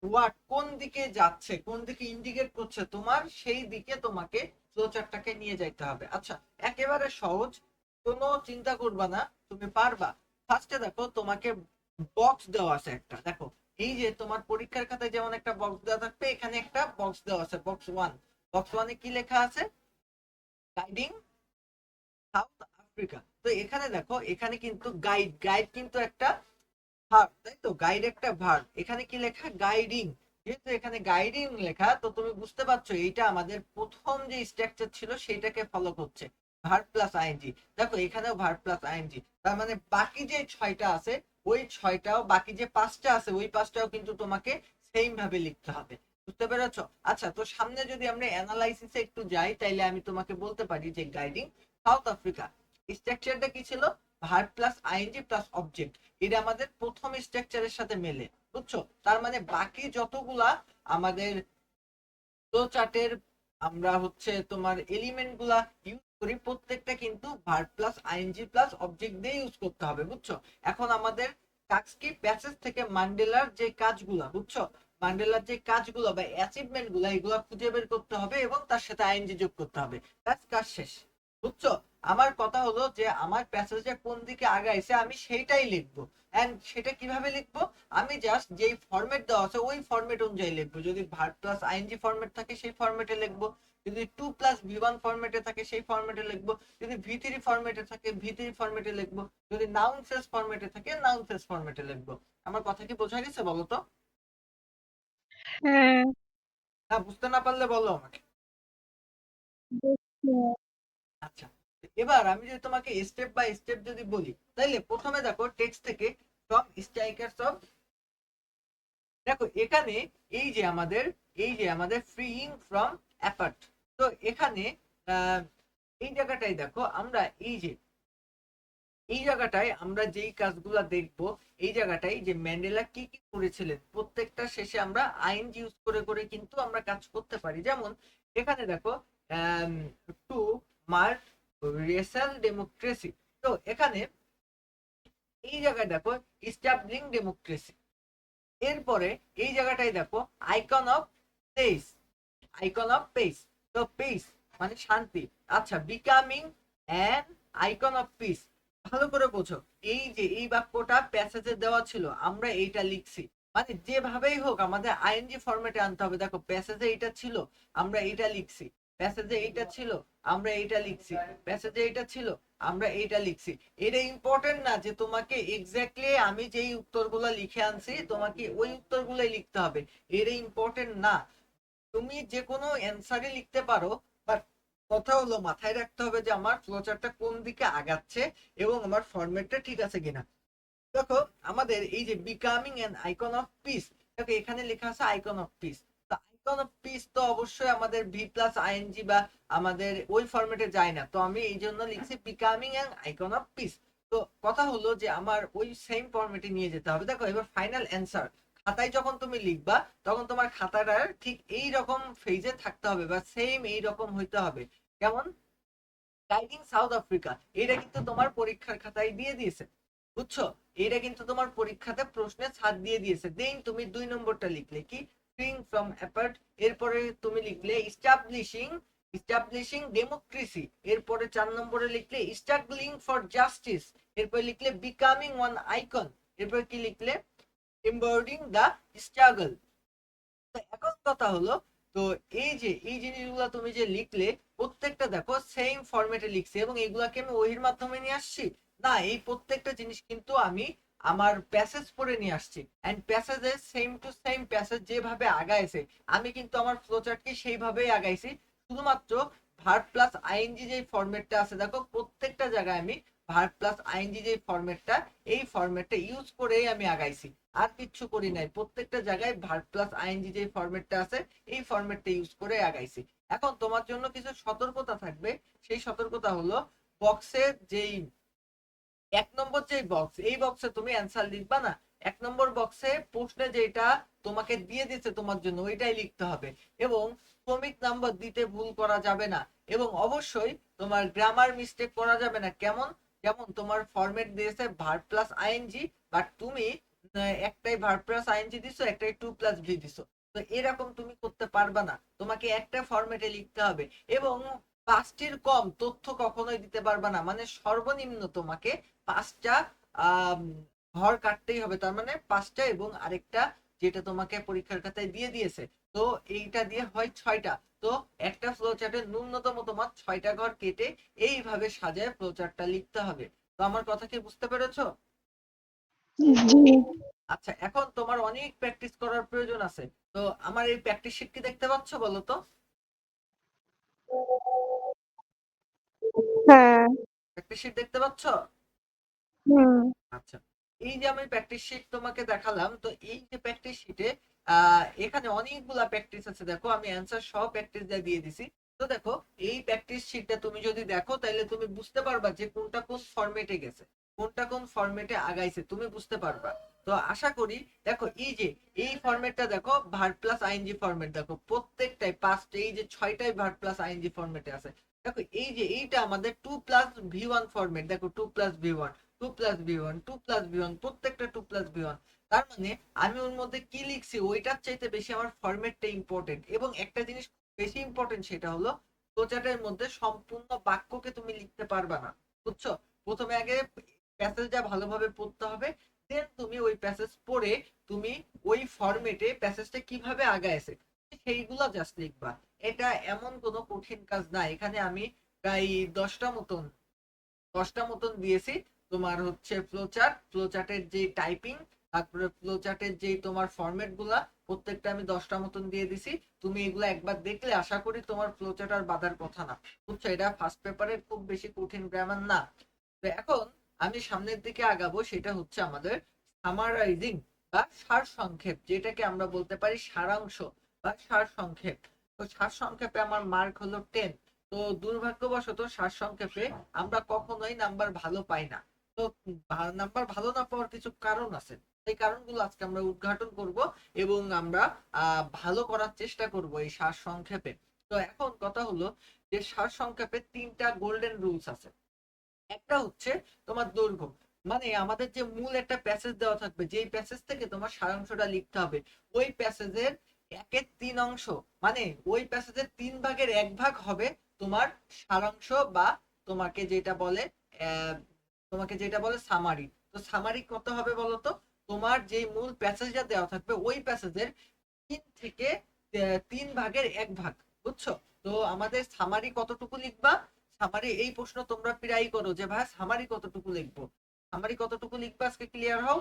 ওয়ার্ড কোন দিকে যাচ্ছে, কোন দিকে ইন্ডিকেট করছে তোমার, সেই দিকে তোমাকে ফ্লোচার্টটাকে নিয়ে যাইতে হবে। আচ্ছা, একেবারে সহজ, কোনো চিন্তা করবা না, তুমি পারবা। ফার্স্টে দেখো তোমাকে বক্স দেওয়া আছে একটা, দেখো এই যে তোমার পরীক্ষার খাতায় যেমন একটা বক্স দেওয়া থাকবে, এখানে একটা বক্স দেওয়া আছে, বক্স ওয়ান। বক্স ওয়ানে কি লেখা আছে? Guiding south Africa. তো এখানে দেখো, এখানে কিন্তু গাইড, গাইড কিন্তু একটা ভার্ব, তাই তো? গাইড একটা ভার্ব। এখানে কি লেখা? গাইডিং। যেহেতু এখানে গাইডিং লেখা, তো তুমি বুঝতে পারছো এইটা আমাদের প্রথম যে স্ট্রাকচার ছিল সেইটাকে ফলো করছে, ভার্ব প্লাস আইএনজি। দেখো এখানেও ভার্ব প্লাস আইএনজি, তার মানে বাকি যে ছয়টা আছে, ওই ছয়টাও, বাকি যে পাঁচটা আছে ওই পাঁচটাও কিন্তু তোমাকে সেম ভাবে লিখতে হবে। বুঝতে পেরেছো? আচ্ছা, তো সামনে যদি আমরা অ্যানালাইসিসে একটু যাই, তাইলে আমি তোমাকে বলতে পারি যে গাইডিং সাউথ আফ্রিকা স্ট্রাকচারটা কি ছিল? Verb plus ING plus object. এটা আমাদের প্রথম স্ট্রাকচারের সাথে মেলে, বুঝছো? তার মানে বাকি যতগুলা আমাদের ফ্লো চার্টের আমরা হচ্ছে তোমার এলিমেন্ট গুলা ইউজ করি, প্রত্যেকটা কিন্তু verb plus ING plus object দিয়ে ইউজ করতে হবে, বুঝছো? এখন আমাদের কাজ কি? প্যাসেজ থেকে ম্যান্ডেলার যে কাজগুলা, বুঝছো, ম্যান্ডেলার যে কাজগুলো বা অ্যাচিভমেন্ট গুলা, এগুলা খুঁজে বের করতে হবে এবং তার সাথে আইএনজি যোগ করতে হবে, ব্যাস কাজ শেষ। বুঝছো? আমার কথা হলো যে আমার প্যাসেজটা কোন দিকে আগাইছে আমি সেইটাই লিখবো। এন্ড সেটা কিভাবে লিখবো? আমি জাস্ট যেই ফরম্যাট দেওয়া আছে ওই ফরম্যাট অনুযায়ী লিখবো। যদি ভার্ব প্লাস আইএনজি ফরম্যাট থাকে সেই ফরম্যাটে লিখবো, যদি টু প্লাস ভি1 ফরম্যাটে থাকে সেই ফরম্যাটে লিখবো, যদি ভি3 ফরম্যাটে থাকে ভি3 ফরম্যাটে লিখবো, যদি নাউন ফ্রেজ ফরম্যাটে থাকে নাউন ফ্রেজ ফরম্যাটে লিখবো। আমার কথা কি বোঝা গেছে বলো তো? হ্যাঁ, না, বুঝতে না পারলে বলো আমাকে। বুঝছি। আচ্ছা, এবার আমি যদি তোমাকে স্টেপ বাই স্টেপ যদি বলি, তাইলে প্রথমে দেখো টেক্সট থেকে ফ্রম স্ট্রাইকার্স অফ, দেখো এখানে এই যে আমাদের ফ্রিইং ফ্রম অ্যাপার্ট। তো এখানে আহ, এই জায়গাটাই দেখো, আমরা এই জায়গাটায় আমরা যেই কাজগুলা দেখবো, এই জায়গাটায় যে ম্যান্ডেলা কি কি করেছিলেন প্রত্যেকটা শেষে আমরা আইন ইউজ করে করে কিন্তু আমরা কাজ করতে পারি। যেমন এখানে দেখো টু মার্ক রেসাল ডেমোক্রেসি। তো এখানে এই জায়গায় দেখো স্টাবলিং ডেমোক্রেসি। এরপরে এই জায়গাটাই দেখো icon of pace, icon of pace. তো পেস মানে শান্তি। আচ্ছা, becoming an icon of piece. ভালো করে বোঝো, এই যে এই বাক্যটা প্যাসেজে দেওয়া ছিল, আমরা এইটা লিখছি, মানে যেভাবেই হোক আমাদের আইএনজি ফরম্যাটে আনতে হবে। দেখো প্যাসেজে এইটা ছিল, আমরা এইটা লিখছি, প্যাসেজে এইটা ছিল, আমরা এইটা লিখছি, প্যাসেজে এইটা ছিল, আমরা এইটা লিখছি। এটা ইম্পর্টেন্ট না যে তোমাকে এক্স্যাক্টলি আমি যেই উত্তরগুলো লিখে আনছি তোমাকে ওই উত্তরগুলোই লিখতে হবে, এটা ইম্পর্টেন্ট না। তুমি যে কোনো অ্যান্সারই লিখতে পারো, বাট কথা হলো মাথায় রাখতে হবে যে আমার ফ্লোচার্টটা কোন দিকে আগাচ্ছে এবং আমার ফরম্যাটটা ঠিক আছে কিনা। দেখো আমাদের এই যে becoming an icon of piece, দেখো এখানে লেখা আছে আইকন অফ পিস। তো আইকন অফ পিস তো অবশ্যই আমাদের ভি প্লাস আইএনজি বা আমাদের ওই ফরম্যাটে যায় না, তো আমি এই জন্য লিখছি becoming an icon of piece. তো কথা হলো যে আমার ওই সেম ফরম্যাটে নিয়ে যেতে হবে। দেখো এবার ফাইনাল অ্যান্সার খাতায় যখন তুমি লিখবা তখন তোমার খাতাটার ঠিক এই রকম ফেজে থাকতে হবে বা সেম এই রকম হইতে হবে। কেমন? গাইডিং সাউথ আফ্রিকা, এটা কিন্তু তোমার পরীক্ষার খাতায় দিয়ে দিয়েছে, বুঝছো? এটা কিন্তু তোমার পরীক্ষাতে প্রশ্নে ছাড় দিয়ে দিয়েছে। দেন তুমি 2 নম্বরটা লিখলে কি, ফ্রিং ফ্রম অ্যাপার্ট। এরপরে তুমি লিখলে ইস্টাবলিশিং, ইস্টাবলিশিং ডেমোক্রেসি। এরপরে 4 নম্বরে লিখলে স্ট্রাগলিং ফর জাস্টিস। এরপরে লিখলে বিকামিং ওয়ান আইকন। এরপরে কি লিখলে, এমবডিং দ্য স্ট্রাগল। তো এখন কথা হলো, তো এই যে এই জিনিসগুলো তুমি যে লিখলে প্রত্যেকটা দেখো সেম ফরম্যাটে লিখছি এবং এগুলাকে আমি ওহির মাধ্যমে নিয়ে আসছি না, এই প্রত্যেকটা জিনিস কিন্তু আমি আমার প্যাসেজ পড়ে নিয়ে আসছি। এন্ড প্যাসেজে সেম টু সেম প্যাসেজ যেভাবে আগাইছে আমি কিন্তু আমার ফ্লোচার্টকে সেইভাবেই আগাইছি। শুধুমাত্র ভার্ব প্লাস আইএনজি যে ফরম্যাটটা আছে দেখো প্রত্যেকটা জায়গায় আমি ভার্ব প্লাস আইএনজি যে ফরম্যাটটা, এই ফরম্যাটটা ইউজ করেই আমি আগাইছি, আর কিচ্ছু করি নাই। প্রত্যেকটা জায়গায় ভার্ব প্লাস আইএনজি যে ফরম্যাটটা আছে এই ফরম্যাটটা ইউজ করে আগাইছি। এখন তোমার জন্য কিছু সতর্কতা থাকবে। সেই সতর্কতা হলো, বক্সের যেই 1 নম্বর যে বক্স, এই বক্সে তুমি অ্যান্সার লিখবা না। 1 নম্বর বক্সে প্রশ্নে যেটা তোমাকে দিয়ে দিচ্ছে তোমার জন্য ওইটাই লিখতে হবে এবং ক্রমিক নাম্বার দিতে ভুল করা যাবে না এবং অবশ্যই তোমার গ্রামার মিস্টেক করা যাবে না। কেমন? যেমন তোমার ফরম্যাট দিয়েছে ভার্ব প্লাস আইএনজি, বাট তুমি একটাই ভার্ব প্লাস আইএনজি দিছো, একটাই টু প্লাস ভি দিছো। তো এরকম তুমি করতে পারবা না, তোমাকে একটা ফরম্যাটে লিখতে হবে এবং 5টির কম তথ্য কখনোই দিতে পারবা না। মানে সর্বনিম্ন তোমাকে 5টা ঘর কাটতেই হবে, তার মানে 5টা এবং আরেকটা যেটা তোমাকে পরীক্ষার খাতায় দিয়ে দিয়েছে, তো এইটা দিয়ে হয় 6টা। তো একটা ফ্লোচার্টের ন্যূনতম তোমার 6টা ঘর কেটে এইভাবে সাজায় ফ্লোচার্টটা লিখতে হবে। তো আমার কথা কি বুঝতে পেরেছো? জি। আচ্ছা, এখন তোমার অনেক প্র্যাকটিস করার প্রয়োজন আছে। তো আমার এই প্র্যাকটিস শিট কি দেখতে পাচ্ছ বলো তো? হ্যাঁ। প্র্যাকটিস শিট দেখতে পাচ্ছ? হুম। আচ্ছা, এই যে আমি প্র্যাকটিস শিট তোমাকে দেখালাম, তো এই যে প্র্যাকটিস শিটে এখানে অনেকগুলা প্র্যাকটিস আছে। দেখো আমি অ্যান্সার সহ প্র্যাকটিস দিয়ে দিছি। তো দেখো এই প্র্যাকটিস শিটটা তুমি যদি দেখো তাহলে তুমি বুঝতে পারবা যে কোনটা কোন ফরম্যাটে গেছে, কোনটা কোন ফরম্যাটে আগাইছে, তুমি বুঝতে পারবা। তো আশা করি, দেখো এই যে এই ফরম্যাটটা দেখো ভার্ব প্লাস আইএনজি ফরম্যাট, দেখো প্রত্যেকটাই 5টা, এই যে 6টাই ভার্ব প্লাস আইএনজি ফরম্যাটে আছে। দেখো এই যে এইটা আমাদের 2+V1 ফরম্যাট, দেখো 2+V1, 2+V1, 2+V1, প্রত্যেকটা 2+V1। তার মানে আমি ওর মধ্যে কি লিখছি ওইটার চাইতে বেশি আমার ফরম্যাটটা ইম্পর্টেন্ট। এবং একটা জিনিস বেশি ইম্পর্টেন্ট, সেটা হলো প্রচারের মধ্যে সম্পূর্ণ বাক্যকে তুমি লিখতে পারবা না, বুঝছো? প্রথমে আগে প্যাসেজটা ভালোভাবে পড়তে হবে, দেন তুমি ওই প্যাসেজ পড়ে তুমি ওই ফরম্যাটে প্যাসেজটা কিভাবে আগাইছে সেইগুলো জাস্ট লিখবা। এটা এমন কোনো কঠিন কাজ না। এখানে আমি প্রায় 10টা মতন দিয়েছি তোমার হচ্ছে ফ্লোচার্ট, ফ্লোচার্টের যে টাইপিং, তারপরে ফ্লোচার্টের যে তোমার ফরম্যাট গুলা প্রত্যেকটা আমি 10টা মতন দিয়ে দিছি। তুমি এগুলো একবার দেখলে আশা করি তোমার ফ্লোচার্ট আর বাঁধার কথা না, বুঝছো? এটা ফার্স্ট পেপারের খুব বেশি কঠিন গ্রামার না। তো এখন আমি সামনের দিকে আগাবো, সেটা হচ্ছে আমাদের সামারাইজিং বা সার সংক্ষেপ, যেটাকে আমরা বলতে পারি সারাংশ বা সার সংক্ষেপ। তো সার সংক্ষেপে আমার মার্ক হলো 10। তো দুর্ভাগ্যবশত সারসংক্ষেপে আমরা কখনোই নাম্বার ভালো পাই না। তো নাম্বার ভালো না পাওয়ার কিছু কারণ আছে, সেই কারণগুলো আজকে আমরা উদ্ঘাটন করব এবং আমরা ভালো করার চেষ্টা করব এই সারসংক্ষেপে। তো এখন কথা হলো যে সারসংক্ষেপে 3টা গোল্ডেন রুলস আছে। একটা হচ্ছে তোমার দৈর্ঘ্য, মানে আমাদের যে মূল একটা প্যাসেজ দেওয়া থাকবে, যেই প্যাসেজ থেকে তোমার সারাংশটা লিখতে হবে, ওই প্যাসেজের 1/3 অংশ, মানে ওই প্যাসেজের 3/1 হবে তোমার সারাংশ, বা তোমাকে যেটা বলে সামারি। তো সামারি কত হবে বলো তো? তোমার যে মূল প্যাসেজটা দেওয়া থাকবে ওই প্যাসেজের 3 থেকে 3/1 বুঝছো? তো আমাদের সামারি কতটুকু লিখবা? সামারি এই প্রশ্ন তোমরা প্রায়ই করো যে ভাই সামারি কতটুকু লিখবো, সামারি কতটুকু লিখবা, আজকে ক্লিয়ার হও।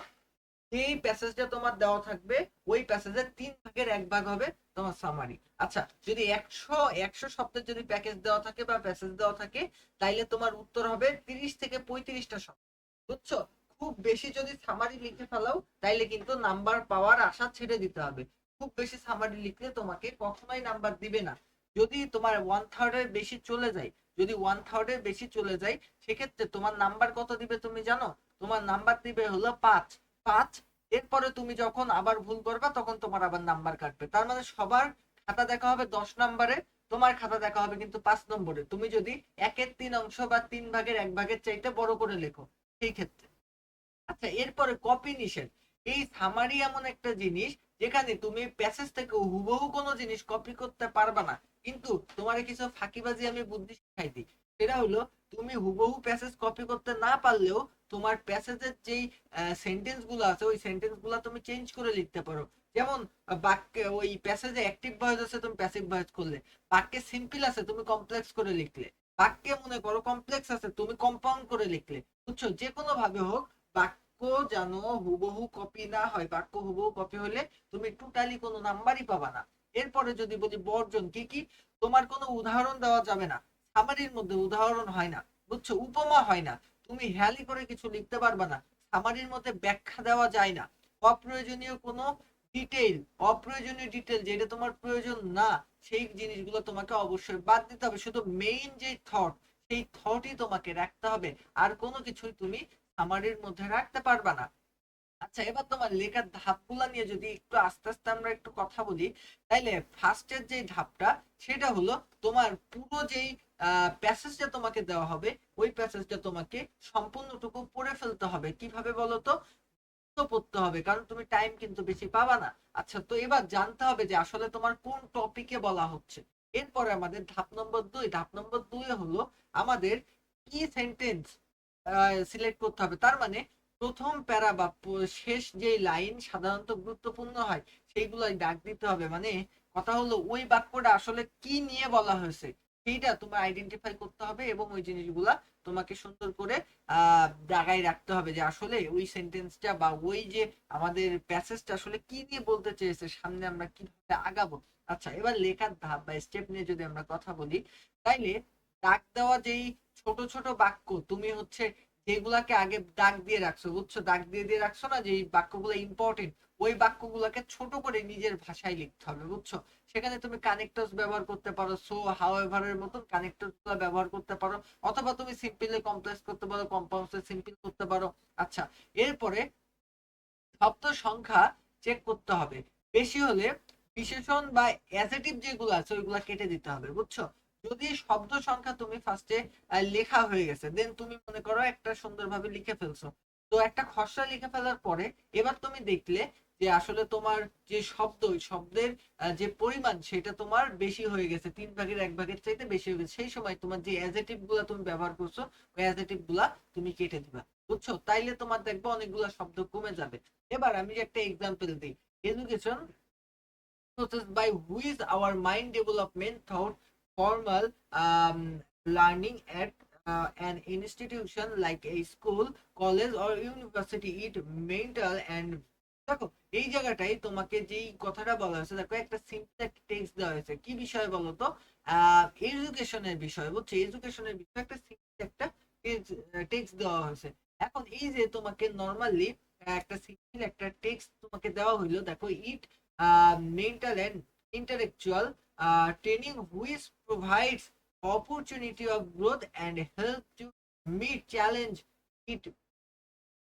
এই প্যাসেজটা তোমার দেওয়া থাকবে, ওই প্যাসেজের 3/1 হবে তোমার সামারি। আচ্ছা, যদি 100 শব্দের যদি প্যাকেজ দেওয়া থাকে বা প্যাসেজ দেওয়া থাকে, তাইলে তোমার উত্তর হবে 30 থেকে 35টা শব্দ, বুঝছো? খুব বেশি যদি সামারি লিখে ফেলাও তাইলে কিন্তু নাম্বার পাওয়ার আশা ছেড়ে দিতে হবে। খুব বেশি সামারি লিখলে তোমাকে কখনোই নাম্বার দিবে না। যদি তোমার 1/3 বেশি চলে যায়, যদি 1/3 বেশি চলে যায়, সেক্ষেত্রে তোমার নাম্বার কত দিবে তুমি জানো? তোমার নাম্বার দিবে হলো 5। 5, এরপরে তুমি যখন আবার ভুল করবা তখন তোমার আবার নাম্বার কাটবে। তার মানে সবার খাতা দেখা হবে 10 নম্বরে, তোমার খাতা দেখা হবে কিন্তু 5 নম্বরে, তুমি যদি 1/3 বা 3/1 চাইতে বড় করে লেখো সেই ক্ষেত্রে। আচ্ছা, এরপরে কপি নিষেধ। এই সামারি এমন একটা জিনিস যেখানে তুমি প্যাসেজ থেকে হুবহু কোনো জিনিস কপি করতে পারবা না, কিন্তু তোমার কিছু ফাঁকিবাজি আমি বুদ্ধি শিখাই দিই। সেটা হলো, তুমি হুবহু প্যাসেজ কপি করতে না পারলেও তোমার প্যাসেজের যেই সেন্টেন্স গুলো আছে ওই সেন্টেন্স গুলো তুমি চেঞ্জ করে লিখতে পারো। যেমন বাক্যে ওই প্যাসেজে অ্যাক্টিভ ভয়েস আছে, তুমি প্যাসিভ ভয়েস করলে। বাক্যে সিম্পল আছে, তুমি কমপ্লেক্স করে লিখলে। বাক্যে মনে করো কমপ্লেক্স আছে, তুমি কম্পাউন্ড করে লিখলে। বুঝছো? যে কোনো ভাবে হোক, বাক্য যেন হুবহু কপি না হয়। বাক্য হুবহু কপি হলে তুমি টোটালি কোনো নাম্বারই পাবা না। এরপরে যদি বলি বর্জন, কি কি? তোমার কোনো উদাহরণ দেওয়া যাবে না, সামারির মধ্যে উদাহরণ হয় না, বুঝছো? উপমা হয় না, তুমি হেয়ালি করে কিছু লিখতে পারবা না, সামারির মধ্যে ব্যাখ্যা দেওয়া যায় না। অপ্রয়োজনীয় কোনো ডিটেইল, অপ্রয়োজনীয় ডিটেইল যেটা তোমার প্রয়োজন না, সেই জিনিসগুলো তোমাকে অবশ্যই বাদ দিতে হবে। শুধু মেইন যে থট, সেই থটই তোমাকে রাখতে হবে, আর কোনো কিছুই তুমি সামারির মধ্যে রাখতে পারবা না। আচ্ছা, এবার তোমার লেখার ধাপগুলা নিয়ে যদি একটু আস্তে আস্তে আমরা একটু কথা বলি, তাইলে ফার্স্টের যে ধাপটা, সেটা হলো তোমার পুরো যেই প্যাসেজটা তোমাকে দেওয়া হবে, ওই প্যাসেজটা তোমাকে সম্পূর্ণটুকু পড়ে ফেলতে হবে। কিভাবে বলো তো? পড়তে হবে, কারণ তুমি টাইম কিন্তু বেশি পাবা না। আচ্ছা, তো এবার জানতে হবে যে আসলে তোমার কোন টপিকে বলা হচ্ছে। এরপরে আমাদের ধাপ নম্বর 2 হলো আমাদের কি সেন্টেন্স সিলেক্ট করতে হবে। তার মানে প্রথম প্যারা বা শেষ যে লাইন সাধারণত গুরুত্বপূর্ণ হয়, সেইগুলাই দাগ দিতে হবে। মানে কথা হলো ওই বাক্যটা আসলে কি নিয়ে বলা হয়েছে সেইটা তোমার আইডেন্টিফাই করতে হবে, এবং ওই জিনিসগুলা তোমাকে সুন্দর করে জায়গায় রাখতে হবে যে আসলে ওই সেন্টেন্সটা বা ওই যে আমাদের প্যাসেজটা আসলে কি নিয়ে বলতে চেয়েছে, সামনে আমরা কিভাবে আগাবো। আচ্ছা, এবার লেখার ধাপ বা স্টেপ নিয়ে যদি আমরা কথা বলি, তাইলে দাগ দেওয়া যেই ছোট ছোট বাক্য তুমি হচ্ছে যেগুলাকে আগে দাগ দিয়ে রাখছো, বুঝছো? দাগ দিয়ে দিয়ে রাখছো না, যে এই বাক্যগুলো ইম্পর্টেন্ট, ওই বাক্যগুলোকে ছোট করে নিজের ভাষায় লিখতে হবে, বুঝছো? সেখানে তুমি কানেক্টরস ব্যবহার করতে পারো, সো হাউএভার এর মতন কানেক্টরস ব্যবহার করতে পারো, অথবা তুমি সিম্পলি কমপ্লেক্স করতে পারো, কম্পাউন্ডে সিম্পল করতে পারো। আচ্ছা, এরপরে শব্দ সংখ্যা চেক করতে হবে। বেশি হলে বিশেষণ বা অ্যাডজেক্টিভ যেগুলো আছে ওইগুলা কেটে দিতে হবে, বুঝছো? যদি শব্দ সংখ্যা তুমি ফার্স্টে লেখা হয়ে গেছে, দেন তুমি মনে করো একটা সুন্দরভাবে লিখে ফেলছো, তো একটা খসড়া লিখে ফেলার পরে এবার তুমি দেখলে যে আসলে তোমার যে শব্দ, ওই শব্দের যে পরিমাণ সেটা তোমার বেশি হয়ে গেছে, 3/1 চাইতে বেশি হয়ে গেছে, সেই সময় তোমার যে অ্যাডজেক্টিভ গুলা তুমি ব্যবহার করছো ওই অ্যাডজেক্টিভ গুলা তুমি কেটে দিবা, বুঝছো? তাইলে তোমার দেখবে অনেকগুলা শব্দ কমে যাবে। এবার আমি একটা এক্সাম্পল দিই। Education process by which our mind development thought formal learning at an institution like a school, college or university it mental and দেখো এই জায়গাটাই তোমাকে যেই কথাটা বলা হয়েছে, দেখো একটা সিম্পল একটা টেক্সট দেওয়া হয়েছে কি বিষয়ে বলো তো? এডুকেশনের বিষয়, বুঝছো? এডুকেশনের বিষয়ে একটা সিম্পল একটা টেক্সট দেওয়া হয়েছে। এখন এই যে তোমাকে নর্মালি একটা সিম্পল একটা টেক্সট তোমাকে দেওয়া হইলো, দেখো ইট mental and intellectual training which provides opportunity of growth and help to meet challenge it।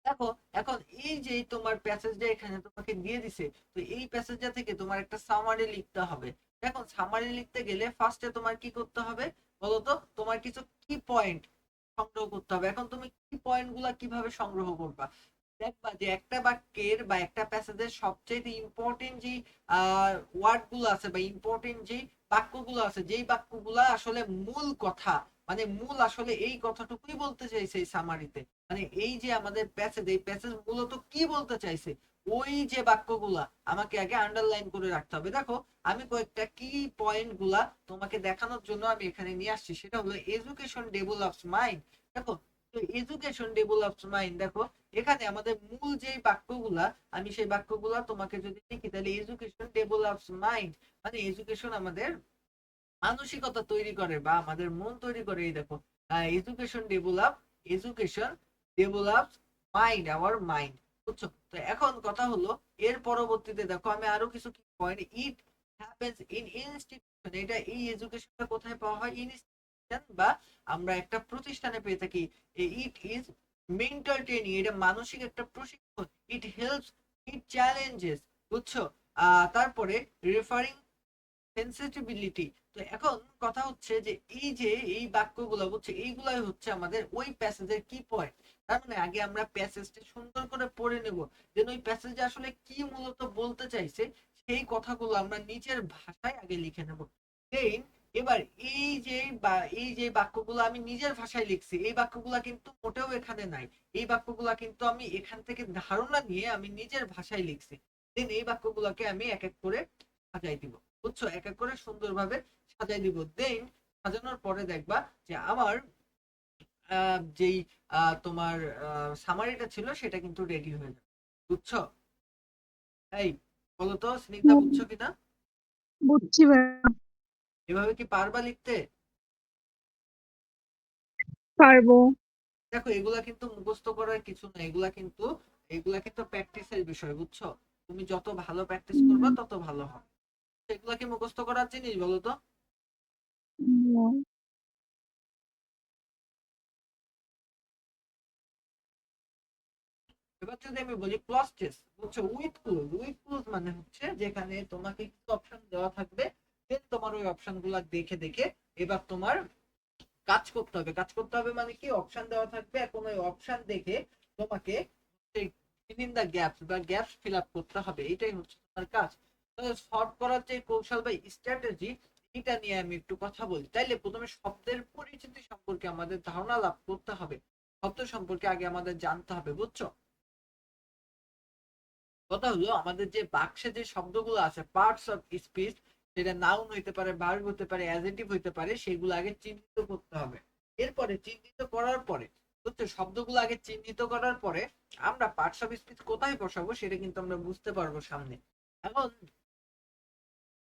দেখো এখন এই যে তোমার প্যাসেজটা এখানে তোমাকে দিয়ে দিছে, তো এই প্যাসেজটা থেকে তোমার একটা সামারি লিখতে হবে। এখন সামারি লিখতে গেলে ফার্স্টে তোমার কি করতে হবে বলতো, তোমার কিছু কি পয়েন্ট সংগ্রহ করতে হবে। এখন তুমি কি পয়েন্ট গুলা কিভাবে সংগ্রহ করবা, দেখবা যে একটা বাক্যের বা একটা প্যাসেজের সবচেয়ে ইম্পর্টেন্ট যে ওয়ার্ড গুলো আছে বা ইম্পর্টেন্ট যে বাক্যগুলো আছে, যেই বাক্যগুলা আসলে মূল কথা, মানে মূল আসলে এই কথাটুকুই বলতে চাইছে এই সামারিতে, মানে এই যে আমাদের প্যাসেজ, এই প্যাসেজ মূলত কি বলতে চাইছে ওই যে বাক্যগুলা আমাকে আগে আন্ডারলাইন করে রাখতে হবে। দেখো আমি কয়েকটা কি পয়েন্ট গুলা তোমাকে দেখানোর জন্য আমি এখানে নিয়ে আসছি, সেটা হলো এডুকেশন ডেভেলপস মাইন্ড। দেখো এডুকেশন ডেভেলপস মাইন্ড, দেখো এখানে আমাদের মূল যে বাক্যগুলা, আমি সেই বাক্যগুলা তোমাকে যদি লিখি তাহলে এডুকেশন ডেভেলপস মাইন্ড, মানে এডুকেশন আমাদের মানসিকতা তৈরি করে বা আমাদের মন তৈরি করে। এই দেখো education develops mind, our mind, বুঝছো? তো এখন কথা হলো এর পরবর্তীতে দেখো আমি আরো কিছু point, it happens in institution, এটা এই এডুকেশনটা কোথায় পাওয়া হয়, ইনস্টিটিউশন বা আমরা একটা প্রতিষ্ঠানে পেয়ে থাকি। ইট ইজ মেন্টাল ট্রেনিং, এটা মানসিক একটা প্রশিক্ষণ। ইট হেল্পস, ইট চ্যালেঞ্জেস, বুঝছো? তারপরে রেফারিং সেন্সিটিভিলিটি। তো এখন কথা হচ্ছে যে এই যে এই বাক্যগুলো বুঝছে, এইগুলাই হচ্ছে আমাদের ওই প্যাসেজের কি পয়েন্ট। তার মানে আগে আমরা প্যাসেজটি সুন্দর করে পড়ে নেব, যেন ওই প্যাসেজে আসলে কি মূলত বলতে চাইছে সেই কথাগুলো আমরা নিজের ভাষায় আগে লিখে নেব। দেন এবার এই যে বাক্যগুলো আমি নিজের ভাষায় লিখছি, এই বাক্যগুলো কিন্তু মোটেও এখানে নাই, এই বাক্যগুলো কিন্তু আমি এখান থেকে ধারণা নিয়ে আমি নিজের ভাষায় লিখছি। দেন এই বাক্যগুলোকে আমি এক এক করে সাজাই দিব, বুঝছো? এক এক করে সুন্দরভাবে সাজাই দিব। দেন সাজানোর পরে দেখবা যে আমার যেই তোমার সামারিটা ছিল সেটা কিন্তু রেডি হয়ে যাবে, বুঝছো? এই বলো তো স্নিগ্ধা, হুম, বুঝছো কিনা? বুঝছি ভাইয়া। এভাবে কি পারবা লিখতে? পারবো। দেখো এগুলা কিন্তু মুখস্থ করার কিছু না, এগুলা কিন্তু প্র্যাকটিসের বিষয়, বুঝছো? তুমি যত ভালো প্র্যাকটিস করবা হুম, তত ভালো হবে। এগুলা কি মুখস্থ করার জিনিস বলো তো? হুম, এবার যদি আমি বলি ক্লজ টেস্ট, বুঝছো? উইথ ক্লুজ মানে হচ্ছে যেখানে তোমাকে কিছু অপশন দেওয়া থাকবে, দেন তোমার ওই অপশন গুলা দেখে দেখে এবার তোমার কাজ করতে হবে মানে কি, অপশন দেওয়া থাকবে, এখন ওই অপশন দেখে তোমাকে ফিল ইন দা গ্যাপস বা গ্যাপস ফিল আপ করতে হবে, এটাই হচ্ছে তোমার কাজ। তাহলে সলভ করার যে কৌশল বা স্ট্র্যাটেজি, এটা নিয়ে আমি একটু কথা বলি। তাইলে প্রথমে শব্দের পরিচিতি সম্পর্কে আমাদের ধারণা লাভ করতে হবে, শব্দ সম্পর্কে আগে আমাদের জানতে হবে, বুঝছো? কথা হলো আমাদের যে বাক্সে যে শব্দগুলো আছে পার্টস অফ স্পিচ, সেটা নাউন হইতে পারে, ভার্ব হতে পারে, অ্যাডজেক্টিভ হইতে পারে, সেগুলো আগে চিহ্নিত করতে হবে। এরপরে চিহ্নিত করার পরে, বুঝছো, শব্দগুলো আগে চিহ্নিত করার পরে আমরা পার্টস অফ স্পিচ কোথায় বসাবো সেটা কিন্তু আমরা বুঝতে পারবো সামনে। এখন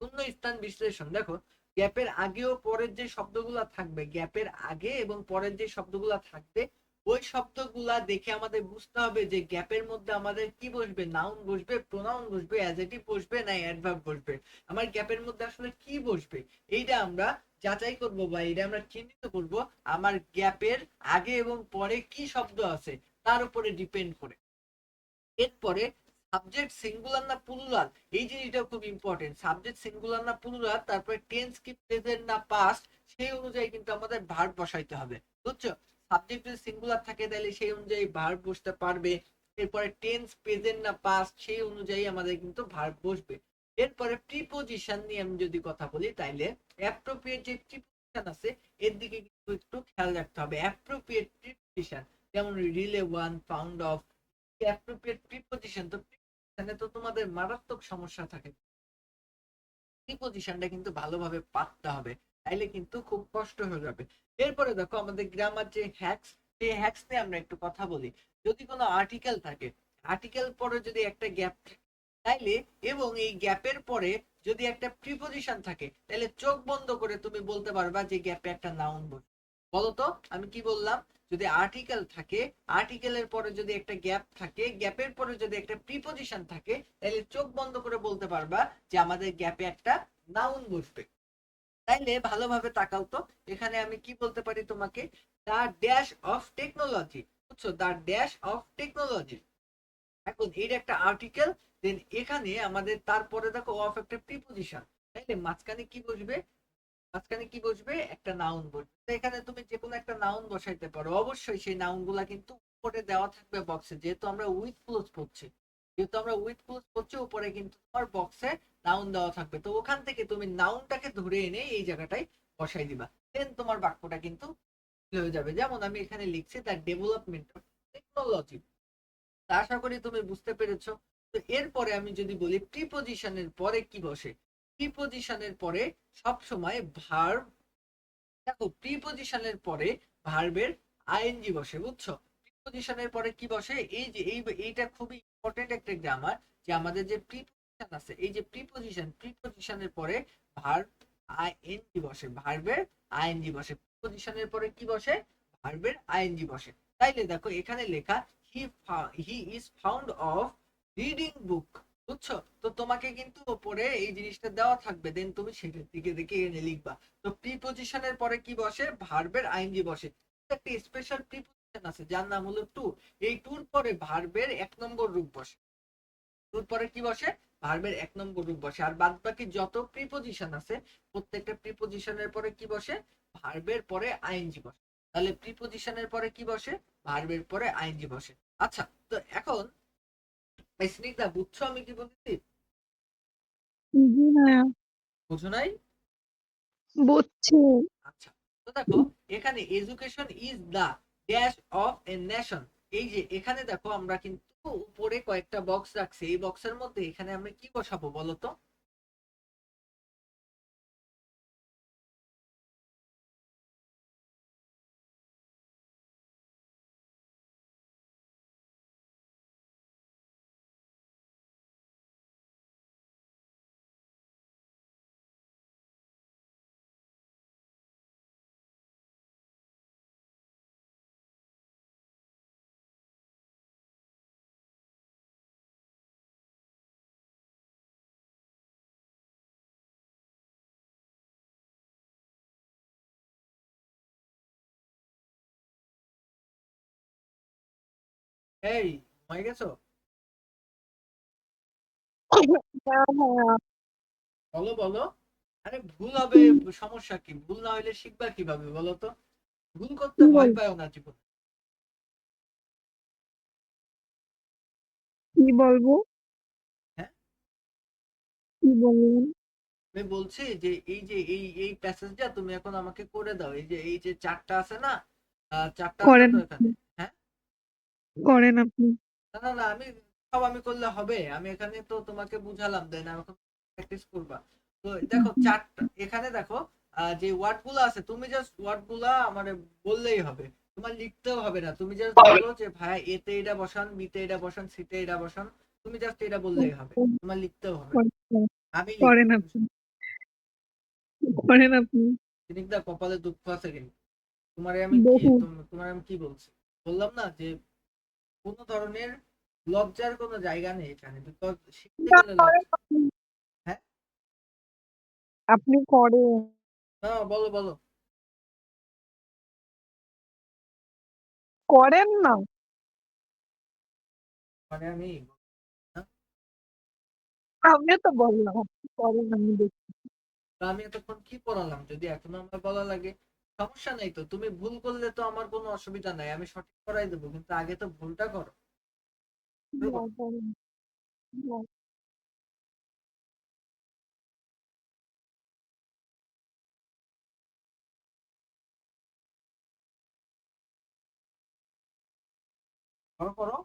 শূন্যস্থান বিশ্লেষণ, দেখো গ্যাপের আগে ও পরের যে শব্দগুলা থাকবে, গ্যাপের আগে এবং পরের যে শব্দগুলা থাকবে, ওই শব্দগুলা দেখে আমাদের বুঝতে হবে যে গ্যাপের মধ্যে আমাদের কি বসবে, নাউন বসবে, প্রোনাউন বসবে, অ্যাডজেক্টিভ বসবে না অ্যাডভার্ব বসবে, আমার গ্যাপের মধ্যে আসলে কি বসবে। এইটা আমরা যাচাই করব বা এটা আমরা চিহ্নিত করব আমার গ্যাপের আগে এবং পরে কি শব্দ আছে তার উপরে ডিপেন্ড করে। এরপরে সাবজেক্ট সিঙ্গুলার না প্লুরাল, এই জিনিসটা খুব ইম্পর্টেন্ট। সাবজেক্ট সিঙ্গুলার না প্লুরাল, তারপরে টেন্স কি প্রেজেন্ট না পাস্ট, সেই অনুযায়ী কিন্তু আমাদের ভার্ব বসাইতে হবে, বুঝছো? সাবজেক্ট যদি সিঙ্গুলার থাকে তাহলে সেই অনুযায়ী ভার্ব বসতে পারবে। এরপরে টেন্স প্রেজেন্ট না পাস্ট, সেই অনুযায়ী আমাদের কিন্তু ভার্ব বসবে। এরপরে প্রিপোজিশন নিয়ে আমি যদি কথা বলি তাইলে অ্যাপ্রোপ্রিয়েট যে প্রিপোজিশন আছে এর দিকে কিন্তু একটু খেয়াল রাখতে হবে। অ্যাপ্রোপ্রিয়েট প্রিপোজিশন যেমন relay one, found of, appropriate preposition, তো প্রিপজিশনে তো তোমাদের মারাত্মক সমস্যা থাকে, প্রিপজিশনটা কিন্তু ভালোভাবে পাততে হবে, তাইলে কিন্তু খুব কষ্ট হয়ে যাবে। এরপরে দেখো আমাদের গ্রামার যে হ্যাক্স, সেই হ্যাক্স নিয়ে আমরা একটু কথা বলি। যদি কোনো আর্টিকেল থাকে, আর্টিকেল পরে যদি একটা গ্যাপ থাকে তাইলে, এবং এই গ্যাপের পরে যদি একটা প্রিপজিশন থাকে, তাহলে চোখ বন্ধ করে তুমি বলতে পারবা যে গ্যাপে একটা নাউন বসে। বলতো আমি কি বললাম, যদি আর্টিকেল থাকে, আর্টিকেলের পরে যদি একটা গ্যাপ থাকে, গ্যাপের পরে যদি একটা প্রিপজিশন থাকে, তাহলে চোখ বন্ধ করে বলতে পারবা যে আমাদের গ্যাপে একটা নাউন বসবে। তাইলে ভালোভাবে তাকাও তো, এখানে আমি কি বলতে পারি তোমাকে, দা ড্যাশ অফ টেকনোলজি, বুঝছো? The dash of technology. এখন এর একটা আর্টিকেল, দেন এখানে আমাদের তারপরে দেখো অফ একটা প্রিপজিশন, তাইলে মাঝখানে কি বসবে? মাঝখানে কি বসবে? একটা নাউন বসবে। তো এখানে তুমি যে কোনো একটা নাউন বসাইতে পারো, অবশ্যই সেই নাউন গুলা কিন্তু উপরে দেওয়া থাকবে বক্সে, যেহেতু আমরা উইথ ক্লোজ পড়ছি। উপরে কিন্তু তোমার বক্সে নাউন দেওয়া থাকবে, তো ওখান থেকে তুমি নাউনটাকে ধরে এনে এই জায়গাটায় বসাই দিবা, দেন তোমার বাক্যটা কিন্তু হয়ে যাবে। যেমন আমি এখানে লিখছি দ্য ডেভেলপমেন্ট অফ টেকনোলজি। আশা করি তুমি বুঝতে পেরেছো। তো এরপরে আমি যদি বলি প্রিপজিশনের পরে কি বসে, প্রিপজিশনের পরে সব সময় ভার্ব, দেখো প্রিপজিশনের পরে ভার্বের আইএনজি বসে, বুঝছো? প্রিপজিশনের পরে কি বসে? এই যে এইটা খুবই ইম্পর্টেন্ট একটা গ্রামার, যে আমাদের যে প্রিপজিশন আছে, এই যে প্রিপজিশনের পরে ভার্ব আইএনজি বসে, ভার্বের আইএনজি বসে। প্রিপজিশনের পরে কি বসে? ভার্বের আইএনজি বসে। তাইলে দেখো এখানে লেখা he is found of reading book, বুঝছো? তো তোমাকে কিন্তু উপরে এই জিনিসটা দেওয়া থাকবে, দেন তুমি সেটার দিকে দেখে এনে লিখবা। তো প্রিপজিশনের পরে কি বসে? ভার্বের আইএনজি বসে। একটা স্পেশাল প্রিপজিশন আছে যার নাম হলো টু। এই টুর পরে ভার্বের 1 নম্বর রূপ বসে। টুর পরে কি বসে? ভার্বের 1 নম্বর রূপ বসে। আর বাদ বাকি যত প্রিপজিশন আছে, প্রত্যেকটা প্রিপজিশনের পরে কি বসে? ভার্বের পরে আইএনজি বসে। তাহলে প্রিপজিশনের পরে কি বসে? ভার্বের পরে আইএনজি বসে। আচ্ছা, তো এখন স্নিগ্ধা, বুঝছো আমি কি বলছি? জি ভাইয়া, বুঝো নাই? বুঝছি। আচ্ছা, তো দেখো এখানে education is the dash of a nation. এই যে এখানে দেখো আমরা কিন্তু উপরে কয়েকটা বক্স রাখছি, এই বক্সের মধ্যে এখানে আমরা কি বসাবো বলো তো? এই, হয়ে গেছো? হ্যাঁ ভাইয়া। বলো বলো। আরে ভুল হবে, সমস্যা কি? ভুল না হলে শিখবা কিভাবে বলো তো? ভুল করতে কি ভয় বল পাও না জীবন। কি বলবো? হ্যাঁ, কি বলবেন? আমি বলছি যে এই প্যাসেজটা তুমি এখন আমাকে করে দাও। এই যে চারটা আছে না, চারটা আছে করেন তো আপনি, এখানে। হ্যাঁ, করেন আপনি। না না না, আমি করলে হবে? আমি এখানে তো তোমাকে বুঝালাম, দেন আমাকে প্র্যাকটিস করবা। তো দেখো চারটা এখানে দেখো, যে ওয়ার্ড গুলো আছে তুমি জাস্ট ওয়ার্ড গুলা আমার বললেই হবে, তোমার লিখতেও হবে না। তুমি জাস্ট বলো যে ভাই এতে এটা বসান, বিতে এটা বসান, সিতে এটা বসান। তুমি জাস্ট এটা বললেই হবে, তোমার লিখতেও হবে না। আমি লিখবো। করেন আপনি, করেন আপনি। জিনিসটা কপালে দুঃখ আছে কিন্তু। তোমারে আমি কি বহু। তোমার আমি কি বলছি? বললাম না যে কোনো ধরনের লজ্জার কোনো জায়গা নেই এখানে, বিকজ শিখতে না, গেলে করেন লজ্জা। আপনি। হ্যাঁ, আপনি করেন। না বলো বলো। করেন না। মানে আমি, হ্যাঁ? আমিও তো বললাম আপনি করেন, আমি দেখি। তা আমি এতক্ষণ কি পড়ালাম? যদি এখনো আমার বলা লাগে, সমস্যা নেই তো। তুমি ভুল করলে তো আমার কোনো অসুবিধা নাই, আমি সঠিক করাই দেবো, কিন্তু আগে তো ভুলটা করো। শুরু না, করো। করেন না। করো করো।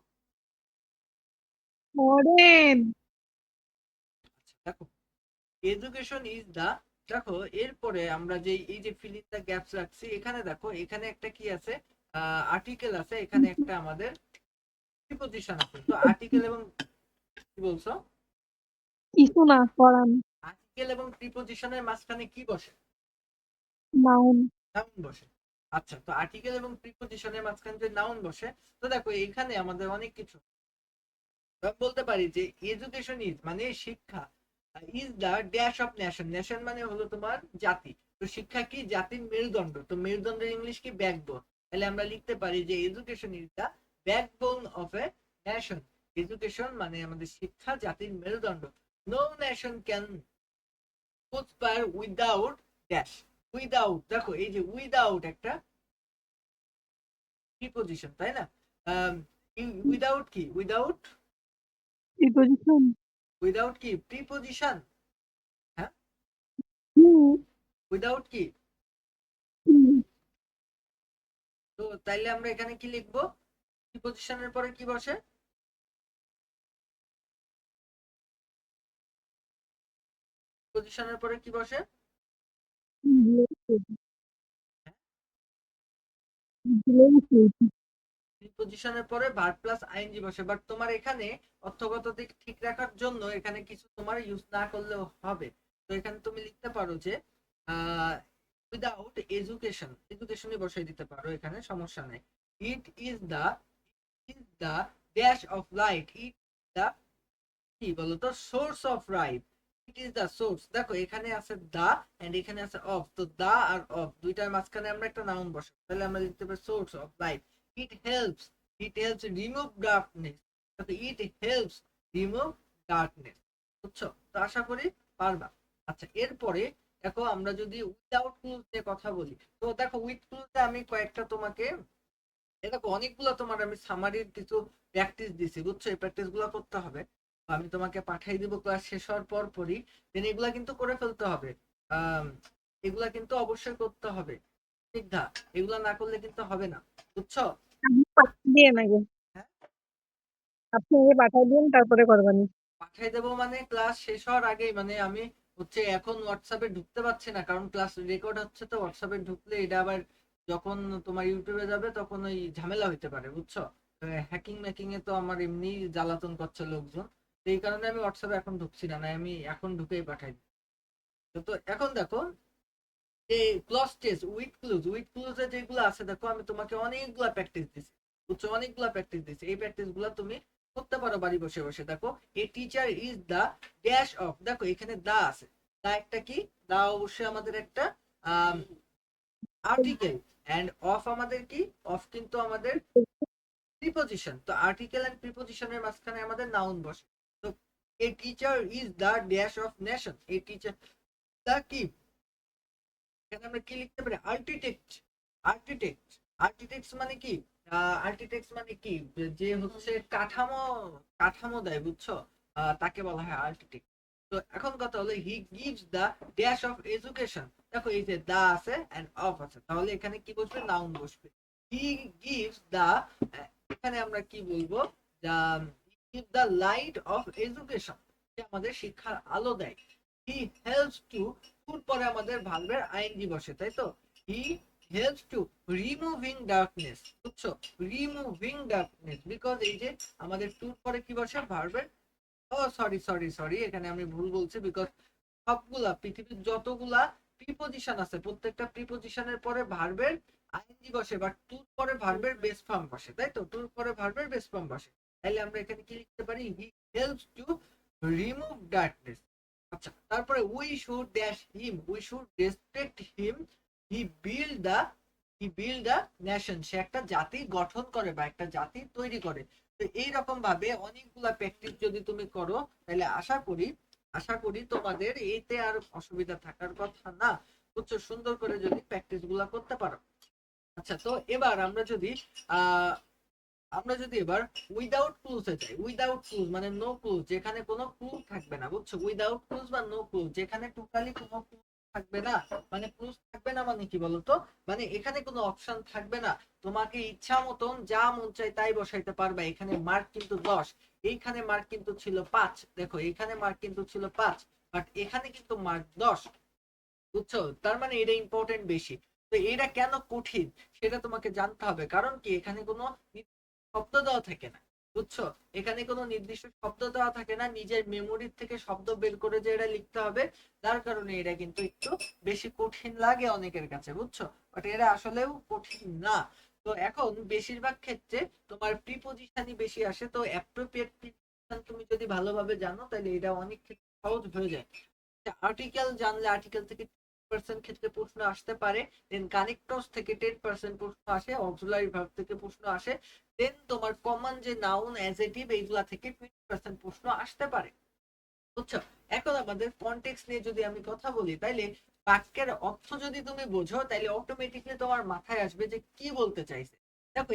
করেন। আচ্ছা দেখো, এডুকেশন ইজ দা, দেখো এরপরে আমরা যে এই যে ফিল ইন দা গ্যাপস রাখছি, এখানে দেখো এখানে একটা কি আছে? আর্টিকেল আছে, এখানে একটা আমাদের প্রিপজিশন আছে। তো আর্টিকেল এবং, কি বলছো? কিছু না করান। আর্টিকেল এবং প্রিপজিশনের মাঝখানে কি বসে? নাউন। নাউন বসে। আচ্ছা, তো আর্টিকেল এবং প্রিপজিশনের মাঝখানে যে নাউন বসে, তো দেখো এখানে আমাদের অনেক কিছু বলতে পারি যে এডুকেশন ইজ মানে শিক্ষা, is the dash of nation. Nation মানে হলো তোমার জাতি। তো শিক্ষা কি? জাতির মেরুদণ্ড। তো মেরুদণ্ডের ইংলিশ কি? ব্যাকবোন। তাহলে আমরা লিখতে পারি যে education is the backbone of a nation. Education মানে আমাদের শিক্ষা জাতির মেরুদণ্ড। No nation can conspire without dash. Without, দেখো এই যে উইদাউট একটা প্রিপজিশন, তাই না? উইদাউট কি? Without preposition. উইদাউট কি? প্রিপজিশন। হ্যাঁ, হুম। উইদাউট কি? হুম। তো তাইলে আমরা এখানে কি লিখবো? প্রিপজিশনের পরে কি বসে? প্রিপজিশনের পরে কি বসে? প্রিপজিশনের পরে ভার্ব প্লাস আইএনজি বসে, বাট তোমার এখানে অর্থগত দিক ঠিক রাখার জন্য এখানে কিছু তোমার ইউজ না করলেও হবে। তো এখানে তুমি লিখতে পারো যে উইদাউট এডুকেশন, এডুকেশনই বসাই দিতে পারো, এখানে সমস্যা নেই। It is the dash of light, it the কি বলতো source of right. It is the source, দেখো এখানে আছে দা এন্ড এখানে আছে অফ, তো দা আর অফ দুইটার মাঝখানে আমরা একটা নাউন বসাই, তাহলে আমরা লিখতে পারি source of light. It helps, it helps remove darkness, it helps remove darkness. বুঝছো? তো আশা করি পারবা। আচ্ছা, এরপরে দেখো আমরা যদি উইদাউট ক্লুজ নিয়ে কথা বলি, তো দেখো উইথ ক্লুজে আমি কয়েকটা তোমাকে, দেখো অনেকগুলো তোমার আমি সামারির কিছু প্র্যাকটিস দিছি, বুঝছো? এই প্র্যাকটিস গুলো করতে হবে। আমি তোমাকে পাঠিয়ে দিব ক্লাস শেষ হওয়ার পর পরই, দেন এগুলা কিন্তু করে ফেলতে হবে। আহ এগুলা কিন্তু অবশ্যই করতে হবে, ঠিক না? এগুলা না করলে কিন্তু হবে না, বুঝছো? আপনি পাঠিয়ে দিয়েন আগে। হ্যাঁ, আপনি আগে পাঠিয়ে দিন, তারপরে করবানি। পাঠিয়ে দেবো মানে ক্লাস শেষ হওয়ার আগেই, মানে আমি হচ্ছে এখন হোয়াটসঅ্যাপে ঢুকতে পারছি না, কারণ ক্লাস রেকর্ড হচ্ছে, তো হোয়াটসঅ্যাপে ঢুকলে এটা আবার যখন তোমার ইউটিউবে যাবে তখন ওই ঝামেলা হইতে পারে, বুঝছো? হ্যাকিং ম্যাকিং এ তো আমার এমনি জ্বালাতন করছে লোকজন, তো এই কারণে আমি হোয়াটসঅ্যাপে এখন ঢুকছি না, না আমি এখন ঢুকেই পাঠাই দিই। তো এখন দেখো এই clause test with clues, with ক্লুজে যেগুলো আছে দেখো আমি তোমাকে অনেকগুলা প্র্যাকটিস দিছি, বুঝছো? অনেকগুলা প্র্যাকটিস দিছি, এই প্র্যাকটিস গুলা তুমি করতে পারো বাড়ি বসে বসে। দেখো a teacher is the dash of, দেখো এখানে দা আছে, দা একটা কি? দা অবশ্যই আমাদের একটা আর্টিকেল, এন্ড অফ আমাদের কি? অফ কিন্তু আমাদের প্রিপজিশন, তো আর্টিকেল এন্ড প্রিপজিশনের মাঝখানে আমাদের নাউন বসে। তো a teacher is the dash of nation, a teacher the কি? এখানে আমরা কি লিখতে পারি? আর্কিটেক্ট, আর্কিটেক্ট, আর্কিটেক্ট মানে কি? আর্কিটেক্ট মানে কি? যে হচ্ছে কাঠামো, কাঠামো দেয়, বুঝছো? তাকে বলা হয় আর্কিটেক্ট। তো এখন কথা হলো he gives the dash of education, দেখো এই যে দা আছে এন্ড অফ আছে, তাহলে এখানে কি বসবে? নাউন বসবে। হি গিভস দা, এখানে আমরা কি বলবো? The give the light of education, সে আমাদের শিক্ষার আলো দেয়। হি হেল্পস টু, টুর পরে আমাদের ভার্বের আইএনজি বসে, তাই তো? হি হেল্পস টু রিমুভিং ডার্কনেস, বুঝছো? রিমুভিং ডার্কনেস, বিকজ এই যে আমাদের টুর পরে কি বসে? ভার্বের, ও সরি সরি সরি, এখানে আমি ভুল বলছি, বিকজ সবগুলা পৃথিবীর যতগুলা প্রিপজিশন আছে প্রত্যেকটা প্রিপজিশনের পরে ভার্বের আইএনজি বসে, বাট টুর পরে ভার্বের বেস ফর্ম বসে, তাই তো? টুর পরে ভার্বের বেস ফর্ম বসে, তাইলে আমরা এখানে কি লিখতে পারি? He helps to remove darkness. আচ্ছা, তারপরে we should dash him, we should respect him, he build the, he build the nation, সে একটা জাতি গঠন করে বা একটা জাতি তৈরি করে। তো এইরকম ভাবে অনেকগুলা প্র্যাকটিস যদি তুমি করো, তাহলে আশা করি তোমাদের এতে আর অসুবিধা থাকার কথা না, বুঝছো? সুন্দর করে যদি প্র্যাকটিস গুলা করতে পারো। আচ্ছা, তো এবার আহ আমরা যদি এবার উইদাউট ক্লুজে যাই, উইদাউট ক্লুজ মানে নো ক্লুজ, যেখানে কোনো ক্লু থাকবে না, বুঝছো? উইদাউট ক্লুজ বা নো ক্লুজ, যেখানে টোটালি কোনো ক্লু থাকবে না, মানে ক্লুজ থাকবে না মানে কি বলতো? মানে এখানে কোনো অপশন থাকবে না, তোমাকে ইচ্ছা মতন যা মন চায় তাই বসাইতে পারবে। এখানে মার্ক কিন্তু 10, এইখানে মার্ক কিন্তু ছিল 5, দেখো এইখানে মার্ক কিন্তু ছিল 5, বাট এখানে কিন্তু মার্ক 10, বুঝছো? তার মানে এটা ইম্পর্টেন্ট বেশি। তো এটা কেন কঠিন সেটা তোমাকে জানতে হবে, কারণ কি এখানে কোনো শব্দ দেওয়া থাকে না, বুঝছো? এখানে কোনো নির্দিষ্ট শব্দ দেওয়া থাকে না, নিজের মেমোরির থেকে শব্দ বের করে যে এটা লিখতে হবে, যার কারণে এটা কিন্তু একটু বেশি কঠিন লাগে অনেকের কাছে, বুঝছো? বাট এটা আসলেও কঠিন না। তো এখন বেশিরভাগ ক্ষেত্রে তোমার প্রিপজিশনই বেশি আসে, তো অ্যাপ্রোপ্রিয়েট প্রিপজিশন তুমি যদি ভালোভাবে জানো তাহলে এটা অনেক ক্ষেত্রে সহজ হয়ে যায়। আর্টিকেল জানলে আর্টিকেল থেকে 10% ক্ষেত্রে প্রশ্ন আসতে পারে, দেন কানেক্টরস থেকে 10% প্রশ্ন আসে, অক্সিলারি ভার্ব থেকে প্রশ্ন আসে, দেন তোমার কমন যে নাউন অ্যাজেটিভ এইগুলা থেকে 20% প্রশ্ন আসতে পারে, বুঝছো? এখন আমাদের কনটেক্সট নিয়ে যদি আমি কথা বলি, তাইলে বাক্যের অর্থ যদি তুমি বোঝো তাইলে অটোমেটিকলি তোমার মাথায় আসবে যে কি বলতে চাইছে। দেখো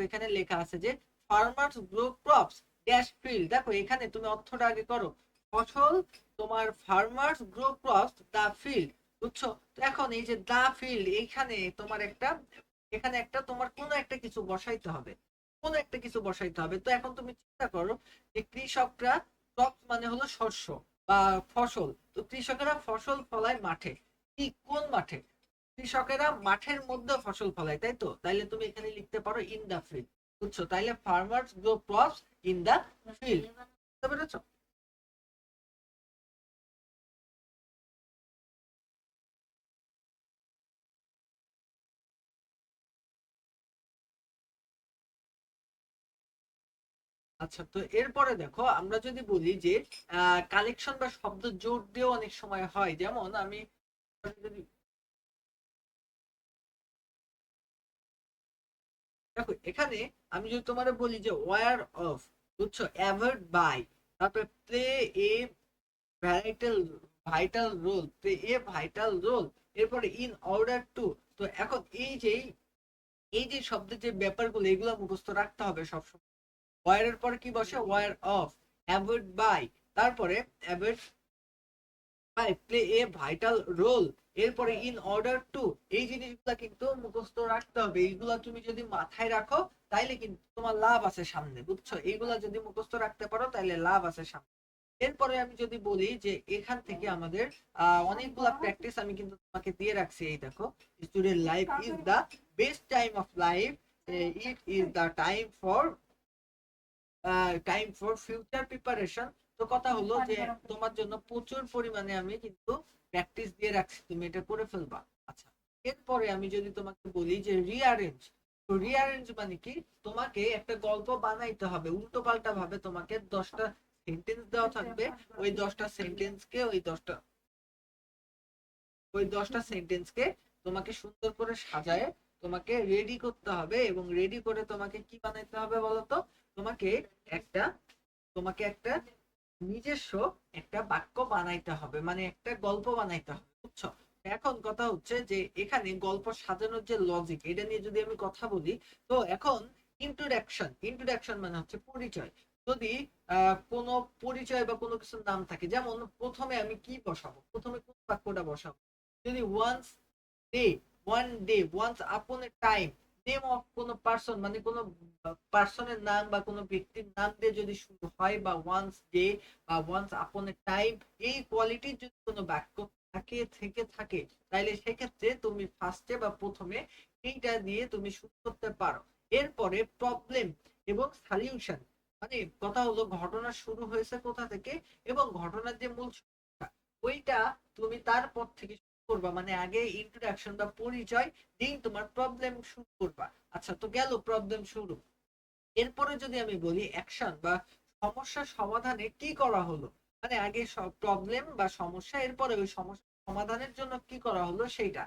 এখানে লেখা আছে যে farmers grow crops dash field. দেখো এখানে তুমি অর্থটা আগে করো, ফসল, তোমার farmers grow crops the field, বুঝছো? তো এখন এই যে দা ফিল্ড, এইখানে তোমার একটা, এখানে একটা তোমার কোনো একটা কিছু বসাইতে হবে, কোনো একটা কিছু বসাইতে হবে। তো এখন তুমি চিন্তা করো যে কৃষকরা, ক্রপ মানে হলো শস্য বা ফসল, তো কৃষকেরা ফসল ফলায় মাঠে। কি কোন মাঠে? কৃষকেরা মাঠের মধ্যে ফসল ফলায়, তাই তো? তাইলে তুমি এখানে লিখতে পারো ইন দা ফিল্ড, বুঝছো? তাইলে farmers grow crops in the field, বুঝতে পেরেছো? আচ্ছা, তো এরপরে দেখো আমরা যদি বলি যে কালেকশন বা শব্দ জোর দিয়েও অনেক সময় হয়, যেমন আমি যদি, দেখো এখানে আমি যদি তোমার বলি যে ওয়ার অফ, বুঝছো, অ্যাভয়েড বাই, তারপরে play a vital vital role, play a vital role, এরপরে ইন অর্ডার টু। তো এখন এই যে শব্দের যে ব্যাপারগুলো, এগুলো মুখস্থ রাখতে হবে সবসময়। ওয়ার এর পরে কি বসে? ওয়ার অফ, অ্যাভয়েড বাই, তারপরে avoid play a vital role, এরপরে ইন অর্ডার টু। এই জিনিসগুলা কিন্তু মুখস্থ রাখতে হবে। এইগুলা তুমি যদি মাথায় রাখো তাইলে কিন্তু তোমার লাভ আছে সামনে, বুঝছো? এইগুলা যদি মুখস্থ রাখতে পারো তাইলে লাভ আছে সামনে। এরপরে আমি যদি বলি যে এখান থেকে আমাদের অনেকগুলা প্র্যাকটিস আমি কিন্তু তোমাকে দিয়ে রাখছি। এই দেখো, student life is the best time of life, it is the time for future preparation. তো কথা হলো যে তোমার জন্য প্রচুর পরিমাণে আমি কিন্তু প্র্যাকটিস দিয়ে রাখছি, তুমি এটা করে ফেলবা। আচ্ছা, এরপরে আমি যদি তোমাকে বলি যে রিঅ্যারেঞ্জ, তো রিঅ্যারেঞ্জ মানে কি? তোমাকে একটা গল্প বানাইতে হবে উল্টো পাল্টা ভাবে, তোমাকে 10টা সেন্টেন্স দেওয়া থাকবে, ওই 10টা সেন্টেন্সকে ওই দশটা সেন্টেন্সকে তোমাকে সুন্দর করে সাজায় তোমাকে রেডি করতে হবে, এবং রেডি করে তোমাকে কি বানাইতে হবে বলতো? তোমাকে একটা তোমাকে একটা নিজস্ব একটা বাক্য বানাইতে হবে, মানে একটা গল্প বানাইতে হবে, বুঝছো? এখন কথা হচ্ছে যে এখানে গল্প সাজানোর যে লজিক, এটা নিয়ে যদি আমি কথা বলি, তো এখন ইন্ট্রোডাকশন মানে হচ্ছে পরিচয়। যদি কোনো পরিচয় বা কোনো কিছুর নাম থাকে, যেমন প্রথমে আমি কি বসাবো, প্রথমে কোন বাক্যটা বসাবো? যদি day once upon a time, name of কোনো পার্সন মানে কোনো পার্সনের নাম বা কোনো ব্যক্তির নাম দিয়ে যদি শুরু হয়, বা ওয়ান্স ডে বা ওয়ান্স আপন এ টাইম, এই কোয়ালিটির যদি কোনো বাক্য থেকে থাকে, তাইলে সেক্ষেত্রে তুমি ফার্স্টে বা প্রথমে এইটা দিয়ে তুমি শুরু করতে পারো। এরপরে প্রবলেম এবং সলিউশন, মানে কথা হলো ঘটনা শুরু হয়েছে কোথা থেকে, এবং ঘটনার যে মূল সমস্যা, ওইটা তুমি তারপর থেকে শুরু করবা, মানে আগে ইন্ট্রোডাকশন বা পরিচয় দিন তোমার প্রবলেম শুরু করবা। আচ্ছা, তো গেল প্রবলেম শুরু। এরপরে যদি আমি বলি অ্যাকশন বা সমস্যা সমাধানে কি করা হলো, মানে আগে সব প্রবলেম বা সমস্যা, এরপরে ওই সমস্যা সমাধানের জন্য কি করা হলো সেইটা।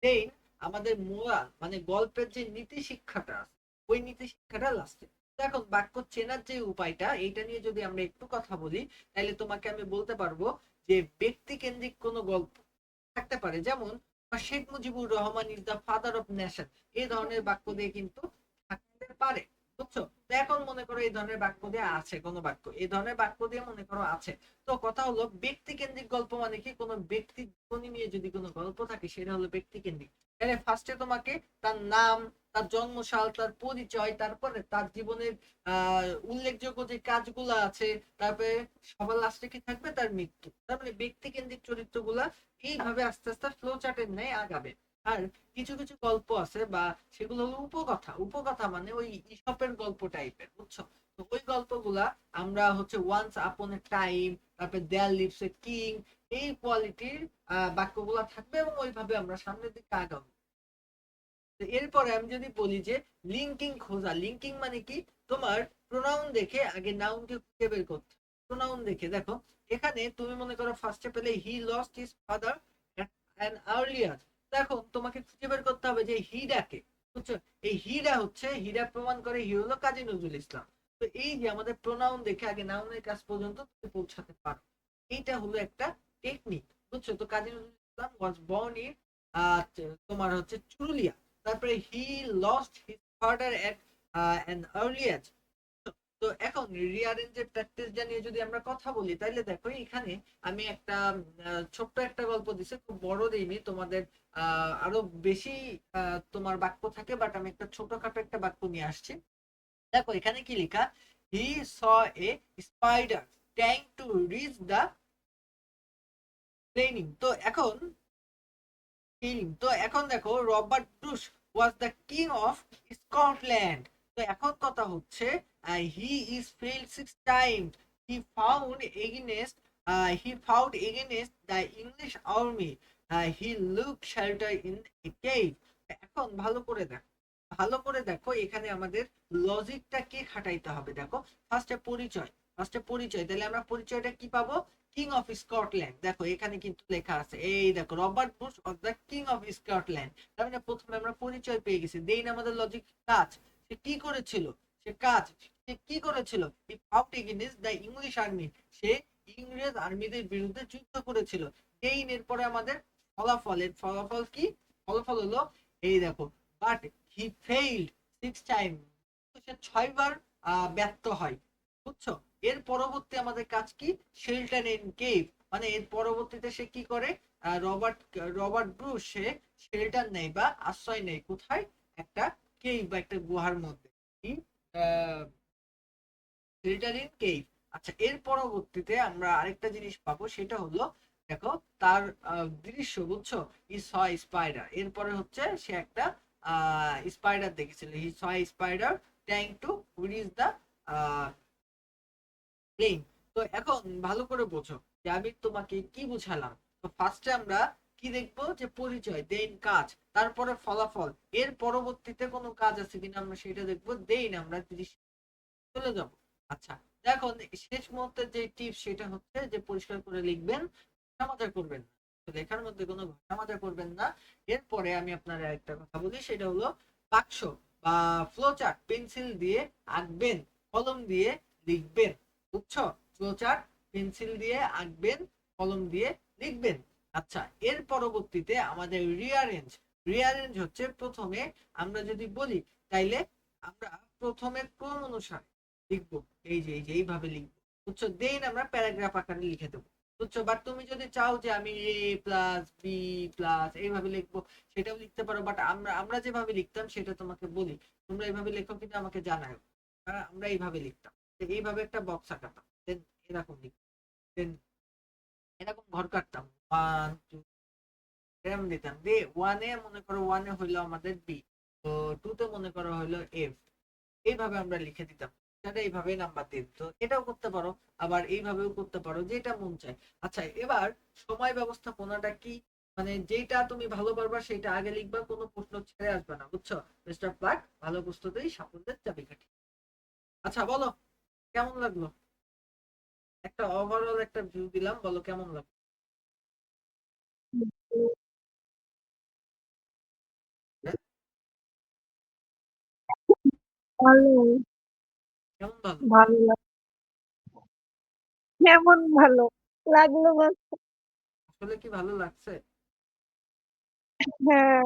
দেন আমাদের মোরাল মানে গল্পের যে নীতি শিক্ষাটা আছে, ওই নীতি শিক্ষাটা লাস্টে। এখন বাক্য চেনার যে উপায়টা, এইটা নিয়ে যদি আমরা একটু কথা বলি, তাহলে তোমাকে আমি বলতে পারবো যে ব্যক্তি কেন্দ্রিক কোনো গল্প থাকতে পারে, যেমন Sheikh Mujibur Rahman is the father of nation, এই ধরনের বাক্য দিয়ে কিন্তু থাকতে পারে, বুঝছো? তো এখন মনে করো এই ধরনের বাক্য দিয়ে আছে, কোনো বাক্য এই ধরনের বাক্য দিয়ে মনে করো আছে। তো কথা হলো ব্যক্তি কেন্দ্রিক গল্প মানে কি? কোনো ব্যক্তি জীবনী নিয়ে যদি কোনো গল্প থাকে, সেটা হলো ব্যক্তি কেন্দ্রিক। তাহলে ফার্স্টে তোমাকে তার নাম, তার জন্মসাল, তার পরিচয়, তারপরে তার জীবনের উল্লেখযোগ্য যে কাজগুলো আছে, তারপরে সবার লাস্টে কি থাকবে? তার মৃত্যু। তার মানে ব্যক্তি কেন্দ্রিক চরিত্রগুলা এইভাবে আস্তে আস্তে ফ্লো চার্টের ন্যায় আগাবে। আর কিছু কিছু গল্প আছে বা সেগুলো হলো উপকথা। উপকথা মানে ওই ইসপের গল্প টাইপের, বুঝছো? তো ওই গল্পগুলা আমরা হচ্ছে ওয়ান্স আপন এ টাইম, তারপরে দেয়ার লিভস এ কিং, এই কোয়ালিটির বাক্যগুলা থাকবে, এবং ওইভাবে আমরা সামনের দিকে আগাবো। তো এরপরে আমি যদি বলি যে লিঙ্কিং খোঁজা, লিঙ্কিং মানে কি? তোমার প্রোনাউন দেখে আগে নাউনকে খুঁজে বের করতে। প্রোনাউন দেখে দেখো, এখানে তুমি মনে করো ফার্স্টে পেলে হি lost his father an earlier. এখন তোমাকে খুঁজে বের করতে হবে যে হিডাকে, বুঝছো? এই হিডা প্রমাণ করে হি হলো কাজী নজরুল ইসলাম। তো এই যে আমাদের প্রোনাউন দেখে আগে নাউনের কাছ পর্যন্ত তুমি পৌঁছাতে পারো। এইটা হলো একটা টেকনিক, বুঝছো? তো Kazi Nazrul Islam was born in তোমার হচ্ছে চুরুলিয়া। তারপরে he lost his father at an early age. তো এখন রিয়ারেঞ্জের প্র্যাকটিস জানিয়ে যদি আমরা কথা বলি, তাইলে দেখো এখানে আমি একটা ছোট্ট একটা গল্প দিছি, খুব বড় দেইনি তোমাদের। আরো বেশি তোমার বাক্য থাকে, বাট আমি একটা ছোটখাটো একটা বাক্য নিয়ে আসছি। দেখো এখানে কি লেখা, he saw a spider trying to reach the planning. তো এখন দেখো Robert Bruce was the king of Scotland. তো এখন কথা হচ্ছে he is failed 6 time, he found against the English army, he look shelter in a cave. এখন ভালো করে দেখো এখানে আমাদের লজিকটা কে খাটাইতে হবে। দেখো ফার্স্টে পরিচয়, তাহলে আমরা পরিচয়টা কি পাবো? King of Scotland. দেখো এখানে কিন্তু লেখা আছে, এই দেখো Robert Bush was the king of Scotland. তার মানে প্রথমে আমরা পরিচয় পেয়ে গেছি, দেন আমাদের লজিক কাজ। সে কি করেছিল? সে কি করেছিল? He fought against the English army. সে ইংরেজ আর্মিদের বিরুদ্ধে যুদ্ধ করেছিল। দেন এরপরে আমাদের ফলাফল কি? ফলাফল হলো এই দেখো, বাট হি ফেইল্ড 6 টাইম। সে 6 বার ব্যর্থ হয়, বুঝছো? এর পরবর্তী আমাদের কাজ কি? Shelter in cave. মানে এর পরবর্তীতে সে কি করে? রবার্ট রবার্ট ব্রুস সে শেল্টার নেই বা আশ্রয় নেই কোথায়? একটা কেভ বা একটা গুহার মধ্যে। Shelter in cave. আচ্ছা, এর পরবর্তীতে আমরা আরেকটা জিনিস পাবো, সেটা হলো দেখো তার দৃশ্য, বুঝছো? He saw spider. এরপরে হচ্ছে সে একটা স্পাইডার দেখেছিল, he saw spider trying to reach the plane. তো এখন ভালো করে বোঝো যে আমি তোমাকে কি বুঝালাম। তো ফার্স্টে আমরা কি দেখবো? যে পরিচয়, দেন কাজ, তারপরে ফলাফল। এর পরবর্তীতে কোনো কাজ আছে কিনা আমরা সেটা দেখবো, দেন আমরা চলে যাব। আচ্ছা, দেখো শেষ মুহূর্তে যে টিপস সেটা হচ্ছে যে পরিষ্কার করে লিখবেন, ঘাটামাজা করবেন না। তো লেখার মধ্যে কোনো ঘাটামাজা করবেন না। এরপরে আমি আপনার একটা কথা বলি, সেটা হলো বাক্স বা ফ্লোচার্ট পেন্সিল দিয়ে আঁকবেন, কলম দিয়ে লিখবেন, বুঝছো? ফ্লোচার্ট পেন্সিল দিয়ে আঁকবেন, কলম দিয়ে লিখবেন। আচ্ছা, এর পরবর্তীতে আমাদের রিয়ারেঞ্জ হচ্ছে প্রথমে আমরা যদি বলি, তাইলে আমরা প্রথমে ক্রম অনুসারে লিখবো, এই যে এইভাবে লিখবো, বুঝছো? দেন আমরা প্যারাগ্রাফ আকারে লিখে দেবো, বুঝছো? বাট তুমি যদি চাও যে আমি এ প্লাস বি প্লাস এইভাবে লিখবো, সেটাও লিখতে পারো। বাট আমরা যেভাবে লিখতাম সেটা তোমাকে বলি, তোমরা এইভাবে লেখো কিন্তু আমাকে জানাও। আমরা এইভাবে লিখতাম, এইভাবে একটা বক্স আঁকাতাম, দেন এরকম লিখতাম, দেন এরকম ঘর কাটতাম, 1 2 এরকম দিতাম। দিয়ে ওয়ানে মনে করো, ওয়ানে হইলো আমাদের বি, তো টুতে মনে করো হইলো এফ। এইভাবে আমরা লিখে দিতাম, সেটা এইভাবে নাম্বার দিয়ে দিত। এটাও করতে পারো, আবার এইভাবেও করতে পারো, যেটা মন চায়। আচ্ছা, এবার সময় ব্যবস্থাপনাটা কি? মানে যেটা তুমি ভালো পারবা সেটা আগে লিখবা, কোনো প্রশ্ন ছেড়ে আসবে না, বুঝছো? বেস্ট অফ লাক, ভালো প্রস্তুতি সাফল্যের চাবিকাঠি। আচ্ছা বলো, কেমন লাগলো? একটা ওভারঅল একটা ভিউ দিলাম, বলো কেমন লাগলো? হ্যাঁ, ভালো, কেমন ভালো? ভালো কেমন ভালো লাগলো বল? আসলে কি ভালো লাগছে? হ্যাঁ।